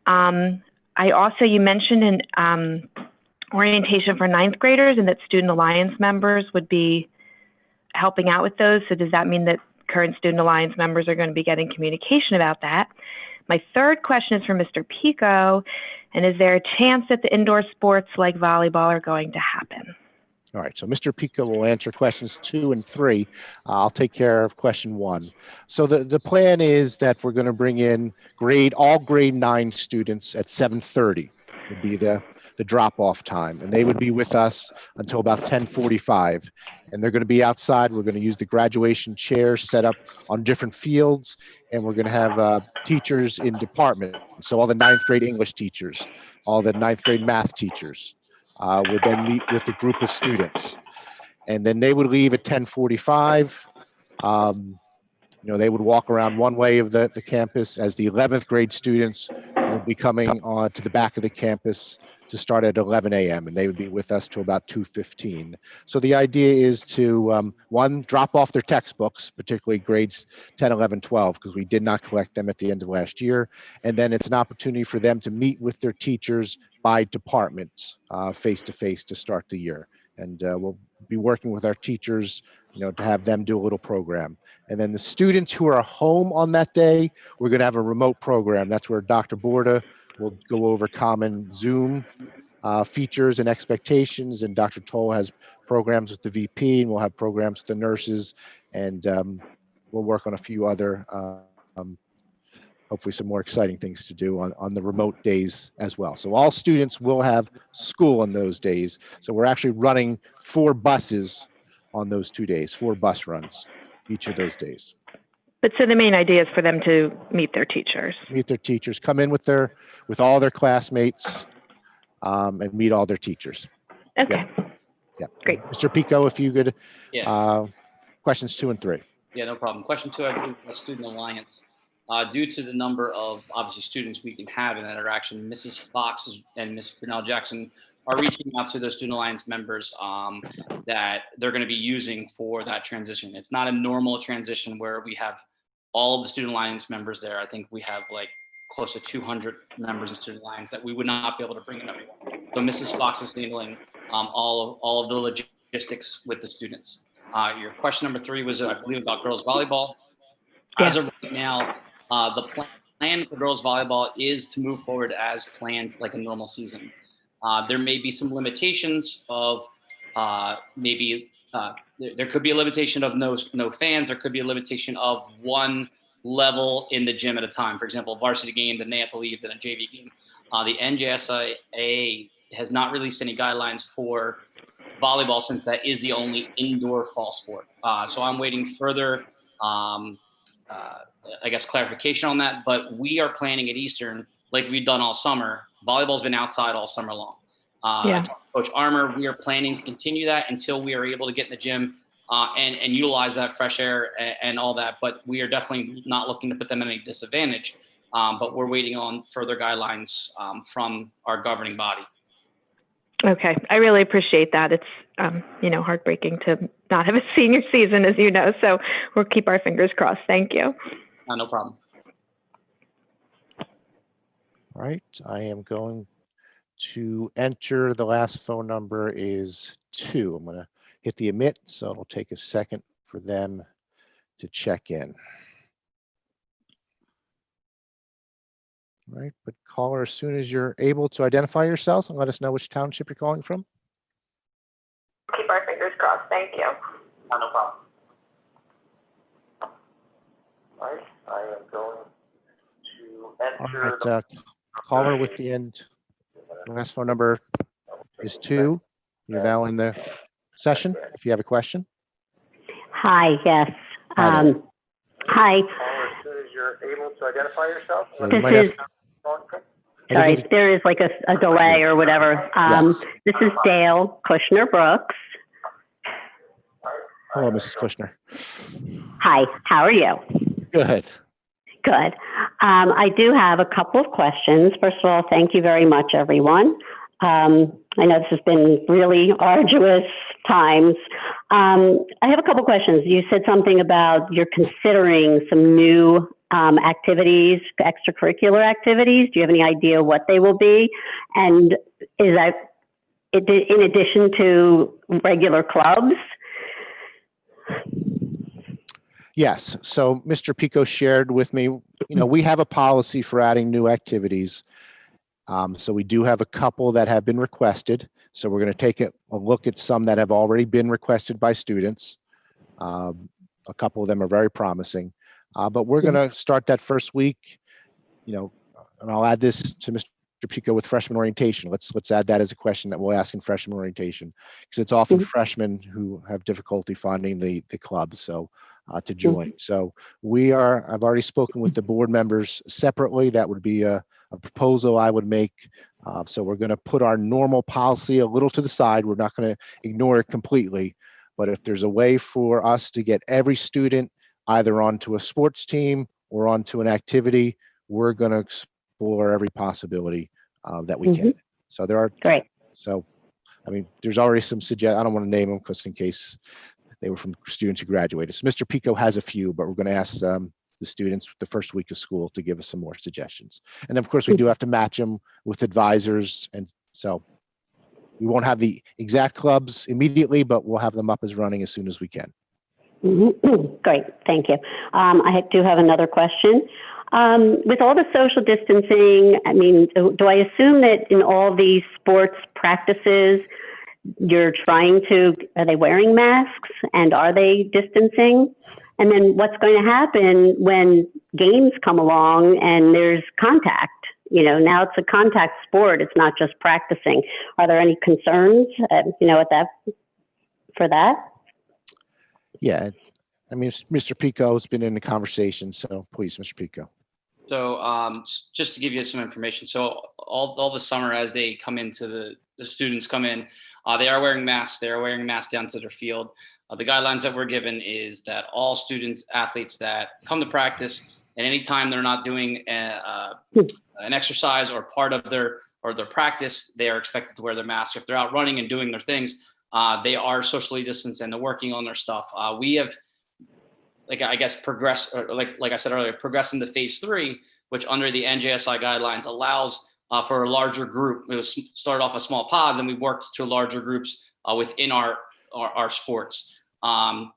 I also, you mentioned an orientation for 9th graders and that Student Alliance members would be helping out with those. So does that mean that current Student Alliance members are going to be getting communication about that? My third question is for Mr. Pico, and is there a chance that the indoor sports like volleyball are going to happen? All right, so Mr. Pico will answer questions 2 and 3. I'll take care of question 1. So the plan is that we're going to bring in all grade 9 students at 7:30 would be the drop-off time, and they would be with us until about 10:45. And they're going to be outside. We're going to use the graduation chairs set up on different fields, and we're going to have teachers in departments. So all the 9th grade English teachers, all the 9th grade math teachers would then meet with the group of students. And then they would leave at 10:45. They would walk around one way of the campus as the 11th grade students will be coming to the back of the campus to start at 11 a.m. and they would be with us till about 2:15. So the idea is to, one, drop off their textbooks, particularly grades 10, 11, 12, because we did not collect them at the end of last year. And then it's an opportunity for them to meet with their teachers by departments, face-to-face to start the year. And we'll be working with our teachers, to have them do a little program. And then the students who are home on that day, we're going to have a remote program. That's where Dr. Borda will go over common Zoom features and expectations. And Dr. Toll has programs with the VP, and we'll have programs with the nurses. And we'll work on a few other, hopefully some more exciting things to do on the remote days as well. So all students will have school on those days. So we're actually running 4 buses on those 2 days, 4 bus runs each of those days. But so the main idea is for them to meet their teachers. Meet their teachers, come in with all their classmates, and meet all their teachers. Okay. Yeah. Great. Mr. Pico, if you could, Yeah. questions 2 and 3. Yeah, no problem. Question 2, I believe, the Student Alliance. Due to the number of, obviously, students we can have in that interaction, Mrs. Fox and Ms. Purnell Jackson are reaching out to those Student Alliance members that they're going to be using for that transition. It's not a normal transition where we have all of the Student Alliance members there. I think we have like close to 200 members of Student Alliance that we would not be able to bring in everyone. So Mrs. Fox is handling all of the logistics with the students. Your question number 3 was, I believe, about girls volleyball. As of right now, the plan for girls volleyball is to move forward as planned, like a normal season. There may be some limitations of there could be a limitation of no fans. There could be a limitation of one level in the gym at a time. For example, a varsity game, then they have to leave, then a JV game. The NJSIA has not released any guidelines for volleyball since that is the only indoor fall sport. So I'm waiting further, I guess, clarification on that. But we are planning at Eastern, like we've done all summer. Volleyball's been outside all summer long. Yeah. Coach Armour, we are planning to continue that until we are able to get in the gym and utilize that fresh air and all that. But we are definitely not looking to put them at any disadvantage. But we're waiting on further guidelines from our governing body. Okay. I really appreciate that. It's, heartbreaking to not have a senior season, as you know. So we'll keep our fingers crossed. Thank you. No problem. All right. I am going to enter the last phone number is 2. I'm going to hit the emit, so it'll take a second for them to check in. All right, but caller, as soon as you're able to identify yourselves and let us know which township you're calling from. Keep our fingers crossed. Thank you. No problem. All right, I am going to All enter. right, caller with the end. Last phone number is 2. You're now in the session if you have a question. Hi, yes. Hi there. Hi, As soon as you're able to identify yourself. Yeah, you this might have- is, I sorry, think there is like a delay or whatever. Yes. This is Dale Kushner Brooks. Hello, Mrs. Kushner. Hi, how are you? Good. Good. I do have a couple of questions. First of all, thank you very much, everyone. I know this has been really arduous times. I have a couple questions. You said something about you're considering some new activities, extracurricular activities. Do you have any idea what they will be? And is that in addition to regular clubs? Yes. So Mr. Pico shared with me, we have a policy for adding new activities. So we do have a couple that have been requested. So we're going to take a look at some that have already been requested by students. A couple of them are very promising, but we're going to start that first week, and I'll add this to Mr. Pico with freshman orientation. Let's add that as a question that we'll ask in freshman orientation, because it's often freshmen who have difficulty finding the club. So to join. So I've already spoken with the board members separately. That would be a proposal I would make. So we're going to put our normal policy a little to the side. We're not going to ignore it completely, but if there's a way for us to get every student either onto a sports team or onto an activity, we're going to explore every possibility that we can. So there are, great. So, there's already some I don't want to name them because in case they were from students who graduated. So Mr. Pico has a few, but we're going to ask the students the first week of school to give us some more suggestions. And of course, we do have to match them with advisors. And so we won't have the exact clubs immediately, but we'll have them up as running as soon as we can. Great, thank you. I do have another question. With all the social distancing, do I assume that in all these sports practices, you're are they wearing masks and are they distancing? And then what's going to happen when games come along and there's contact? Now it's a contact sport. It's not just practicing. Are there any concerns, for that? Yeah. Mr. Pico has been in the conversation. So please, Mr. Pico. So just to give you some information, so all the summer as they come into the students come in, they are wearing masks. They are wearing masks down to their field. The guidelines that we're given is that all students, athletes that come to practice, and anytime they're not doing an exercise or part of their practice, they are expected to wear their mask. If they're out running and doing their things, they are socially distanced and they're working on their stuff. We have, progressed, like I said earlier, progressed into phase 3, which under the NJSI guidelines allows for a larger group. It was started off as small pods, and we worked to larger groups within our sports.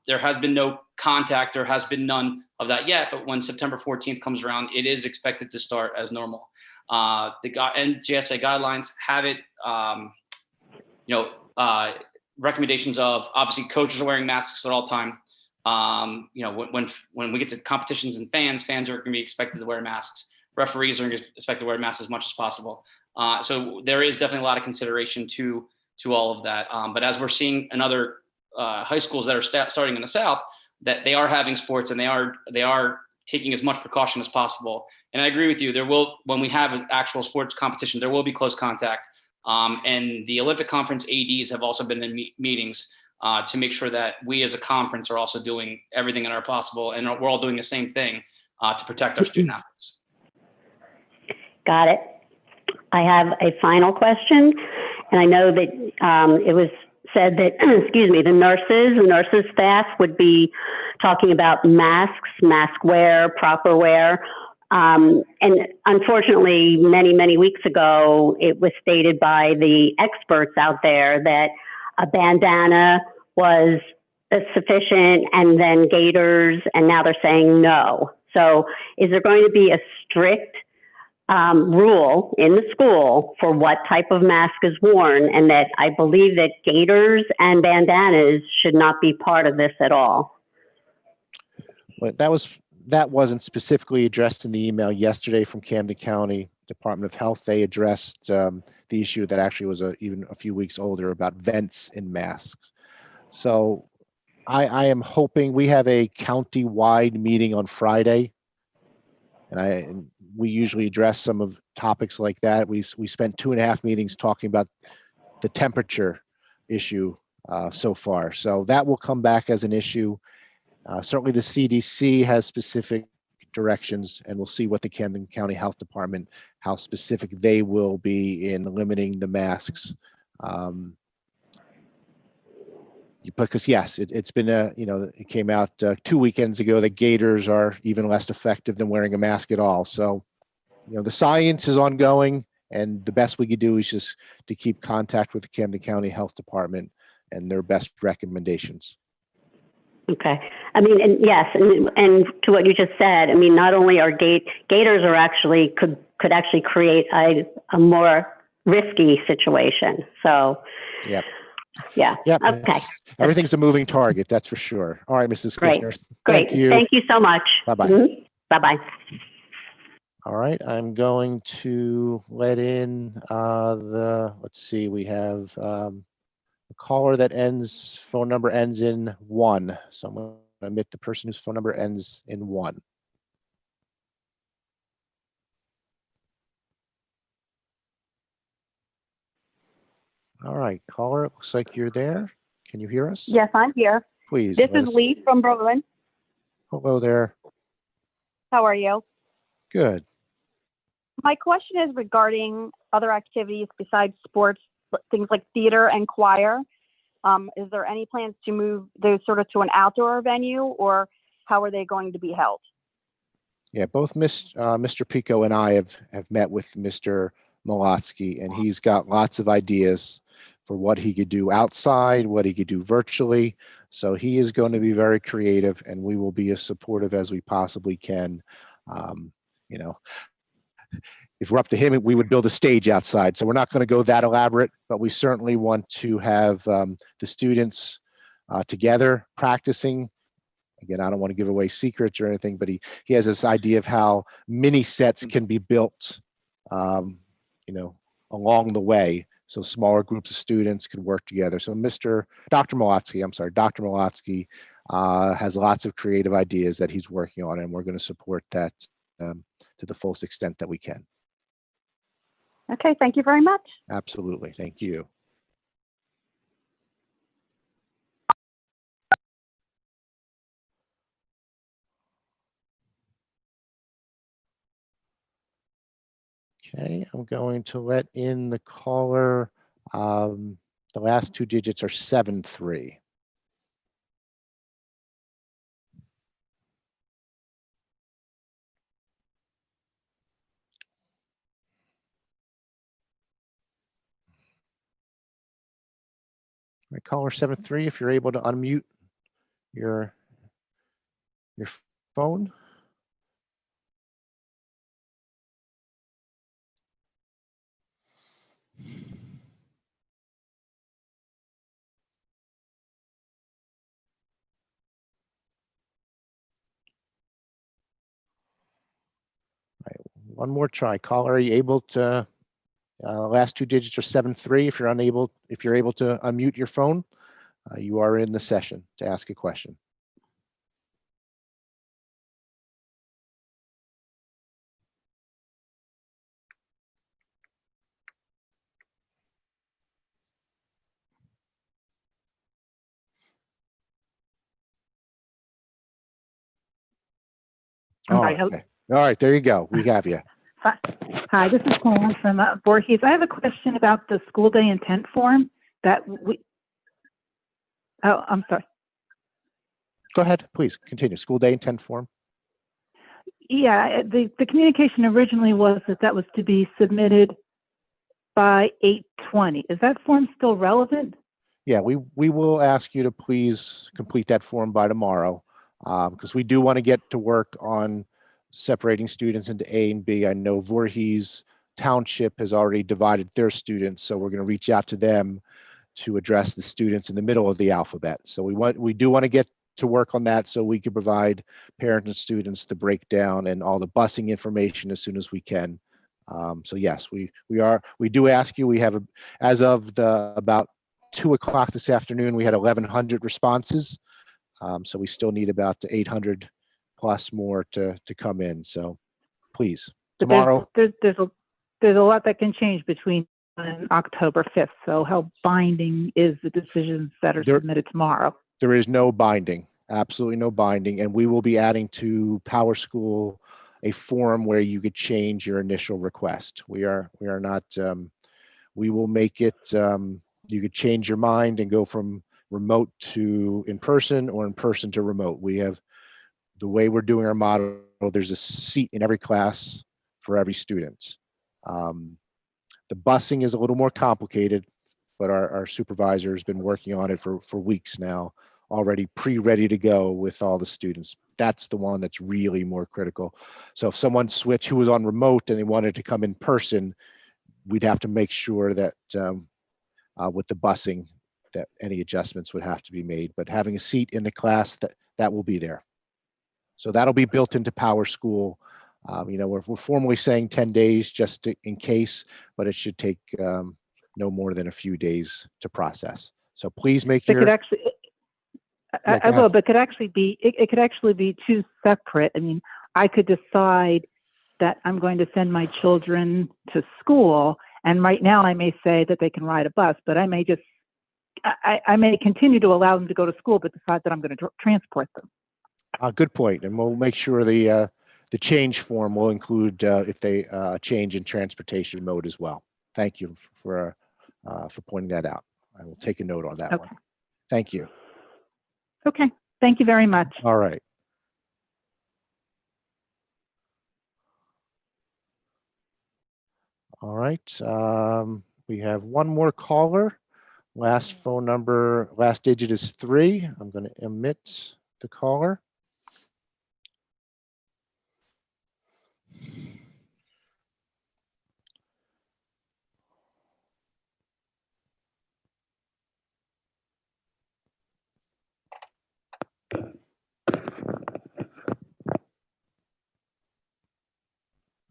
There has been no contact. There has been none of that yet. But when September 14th comes around, it is expected to start as normal. The NJSA guidelines have it, recommendations of obviously coaches are wearing masks at all time. When we get to competitions and fans are going to be expected to wear masks. Referees are expected to wear masks as much as possible. So there is definitely a lot of consideration to all of that. But as we're seeing in other high schools that are starting in the South, that they are having sports and they are taking as much precaution as possible. And I agree with you. When we have an actual sports competition, there will be close contact. And the Olympic Conference ADs have also been in meetings to make sure that we as a conference are also doing everything in our possible, and we're all doing the same thing to protect our student athletes. Got it. I have a final question, and I know that it was said that, the nurses staff would be talking about masks, mask wear, proper wear. And unfortunately, many, many weeks ago, it was stated by the experts out there that a bandana was sufficient, and then gaiters, and now they're saying no. So is there going to be a strict rule in the school for what type of mask is worn, and that I believe that gaiters and bandanas should not be part of this at all? Well, that wasn't specifically addressed in the email yesterday from Camden County Department of Health. They addressed the issue that actually was even a few weeks older about vents in masks. So I am hoping we have a county-wide meeting on Friday. And we usually address some of topics like that. We spent 2.5 meetings talking about the temperature issue so far. So that will come back as an issue. Certainly the CDC has specific directions, and we'll see what the Camden County Health Department, how specific they will be in limiting the masks. Because yes, it's been it came out 2 weekends ago that gaiters are even less effective than wearing a mask at all. So, the science is ongoing, and the best we could do is just to keep contact with the Camden County Health Department and their best recommendations. Okay. I mean, and yes, and to what you just said, I mean, not only are gators are actually could actually create a more risky situation. So, yeah. Yeah. Yep. Okay. Everything's a moving target, that's for sure. All right, Mrs. Great. Kushner. Great. Thank you so much. Bye-bye. Mm-hmm. Bye-bye. All right, I'm going to let in let's see, we have a caller that phone number ends in 1. So I'm going to admit the person whose phone number ends in 1. All right, caller, it looks like you're there. Can you hear us? Yes, I'm here. Please. This is Lee from Berlin. Hello there. How are you? Good. My question is regarding other activities besides sports, things like theater and choir. Is there any plans to move those sort of to an outdoor venue, or how are they going to be held? Yeah, both Mr. Pico and I have met with Mr. Molotsky, and he's got lots of ideas for what he could do outside, what he could do virtually. So he is going to be very creative, and we will be as supportive as we possibly can. If we're up to him, we would build a stage outside. So we're not going to go that elaborate, but we certainly want to have the students together practicing. Again, I don't want to give away secrets or anything, but he has this idea of how mini sets can be built, along the way. So smaller groups of students could work together. So Dr. Molotsky has lots of creative ideas that he's working on, and we're going to support that to the fullest extent that we can. Okay, thank you very much. Absolutely, thank you. Okay, I'm going to let in the caller. The last 2 digits are 73. All right, caller 73, if you're able to unmute your phone. One more try. Caller, are you able to, last 2 digits are 73. If you're able to unmute your phone, you are in the session to ask a question. Oh, okay. All right, there you go. We have you. Hi, this is Paula from Voorhees. I have a question about the school day intent form that I'm sorry. Go ahead, please continue. School day intent form. Yeah, the communication originally was that was to be submitted by 8/20. Is that form still relevant? Yeah, we will ask you to please complete that form by tomorrow, because we do want to get to work on separating students into A and B. I know Voorhees Township has already divided their students, so we're going to reach out to them to address the students in the middle of the alphabet. So we do want to get to work on that so we can provide parents and students the breakdown and all the busing information as soon as we can. So yes, we do ask you. We have as of about 2 o'clock this afternoon, we had 1,100 responses. So we still need about 800 plus more to come in. So please, But tomorrow. there's a lot that can change between and October 5th. So how binding is the decisions that are submitted tomorrow? There is no binding, absolutely no binding. And we will be adding to Power School a form where you could change your initial request. We are not, we will make it, you could change your mind and go from remote to in person or in person to remote. We have, the way we're doing our model, there's a seat in every class for every student. The busing is a little more complicated, but our supervisor has been working on it for weeks now, already ready to go with all the students. That's the one that's really more critical. So if someone switched who was on remote and they wanted to come in person, we'd have to make sure that with the busing, that any adjustments would have to be made. But having a seat in the class, that will be there. So that'll be built into Power School. We're formally saying 10 days just in case, but it should take no more than a few days to process. So please make It your. could actually, but it could actually be two separate. I mean, I could decide that I'm going to send my children to school, and right now I may say that they can ride a bus, but I may I may continue to allow them to go to school, but decide that I'm going to transport them. Good point, and we'll make sure the change form will include if they change in transportation mode as well. Thank you for pointing that out. I will take a note on that one. Thank you. Okay, thank you very much. All right. All right. We have one more caller. Last phone number, last digit is 3. I'm going to omit the caller.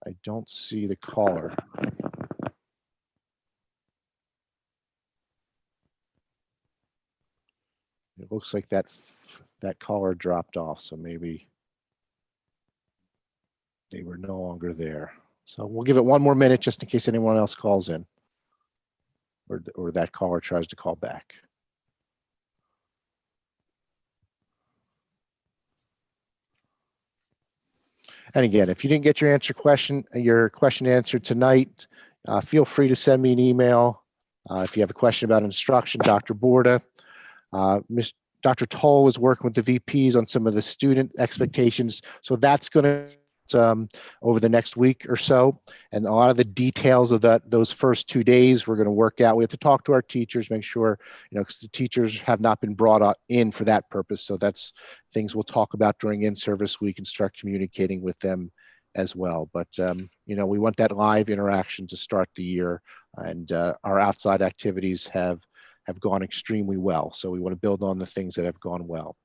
I don't see the caller. It looks like that caller dropped off, so maybe they were no longer there. So we'll give it one more minute just in case anyone else calls in or that caller tries to call back. And again, if you didn't get your question answered tonight, feel free to send me an email. If you have a question about instruction, Dr. Borda, Dr. Toll is working with the VPs on some of the student expectations. So that's going to over the next week or so. And a lot of the details of those first 2 days, we're going to work out. We have to talk to our teachers, make sure, because the teachers have not been brought in for that purpose. So that's things we'll talk about during in-service week and start communicating with them as well. But, we want that live interaction to start the year, and our outside activities have gone extremely well. So we want to build on the things that have gone well.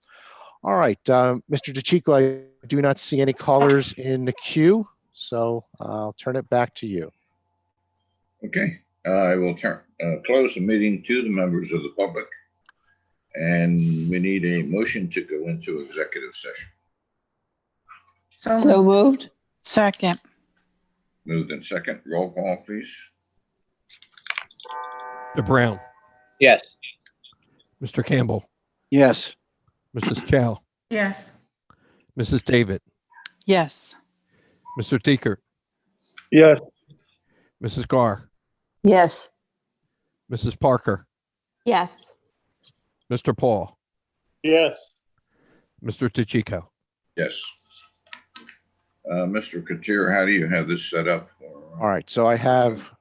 All right, Mr. DeCicco, I do not see any callers in the queue, so I'll turn it back to you. Okay, I will close the meeting to the members of the public, and we need a motion to go into executive session. So moved. Second. Moved in second. Roll call, please. Mr. Brown, Yes. Mr. Campbell, Yes. Mrs. Chow, Yes. Mrs. David, Yes. Mr. Teeker, Yes. Mrs. Garr, Yes. Mrs. Parker, Yes. Mr. Paul, Yes. Mr. DeCicco. Yes. Mr. Katir, how do you have this set up? All right, so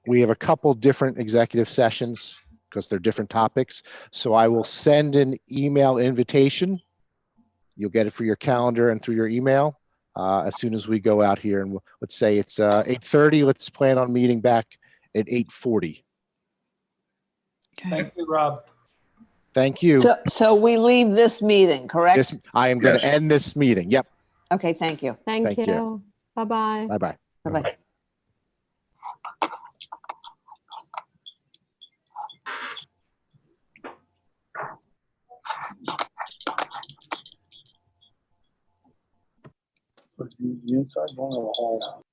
we have a couple different executive sessions because they're different topics. So I will send an email invitation. You'll get it for your calendar and through your email as soon as we go out here. And let's say it's 8:30. Let's plan on meeting back at 8:40. Okay. Thank you, Rob. Thank you. So we leave this meeting, correct? I am going to end this meeting. Yep. Okay, thank you. Thank you. you. Bye-bye. Bye-bye. Bye-bye. The inside one or the hall?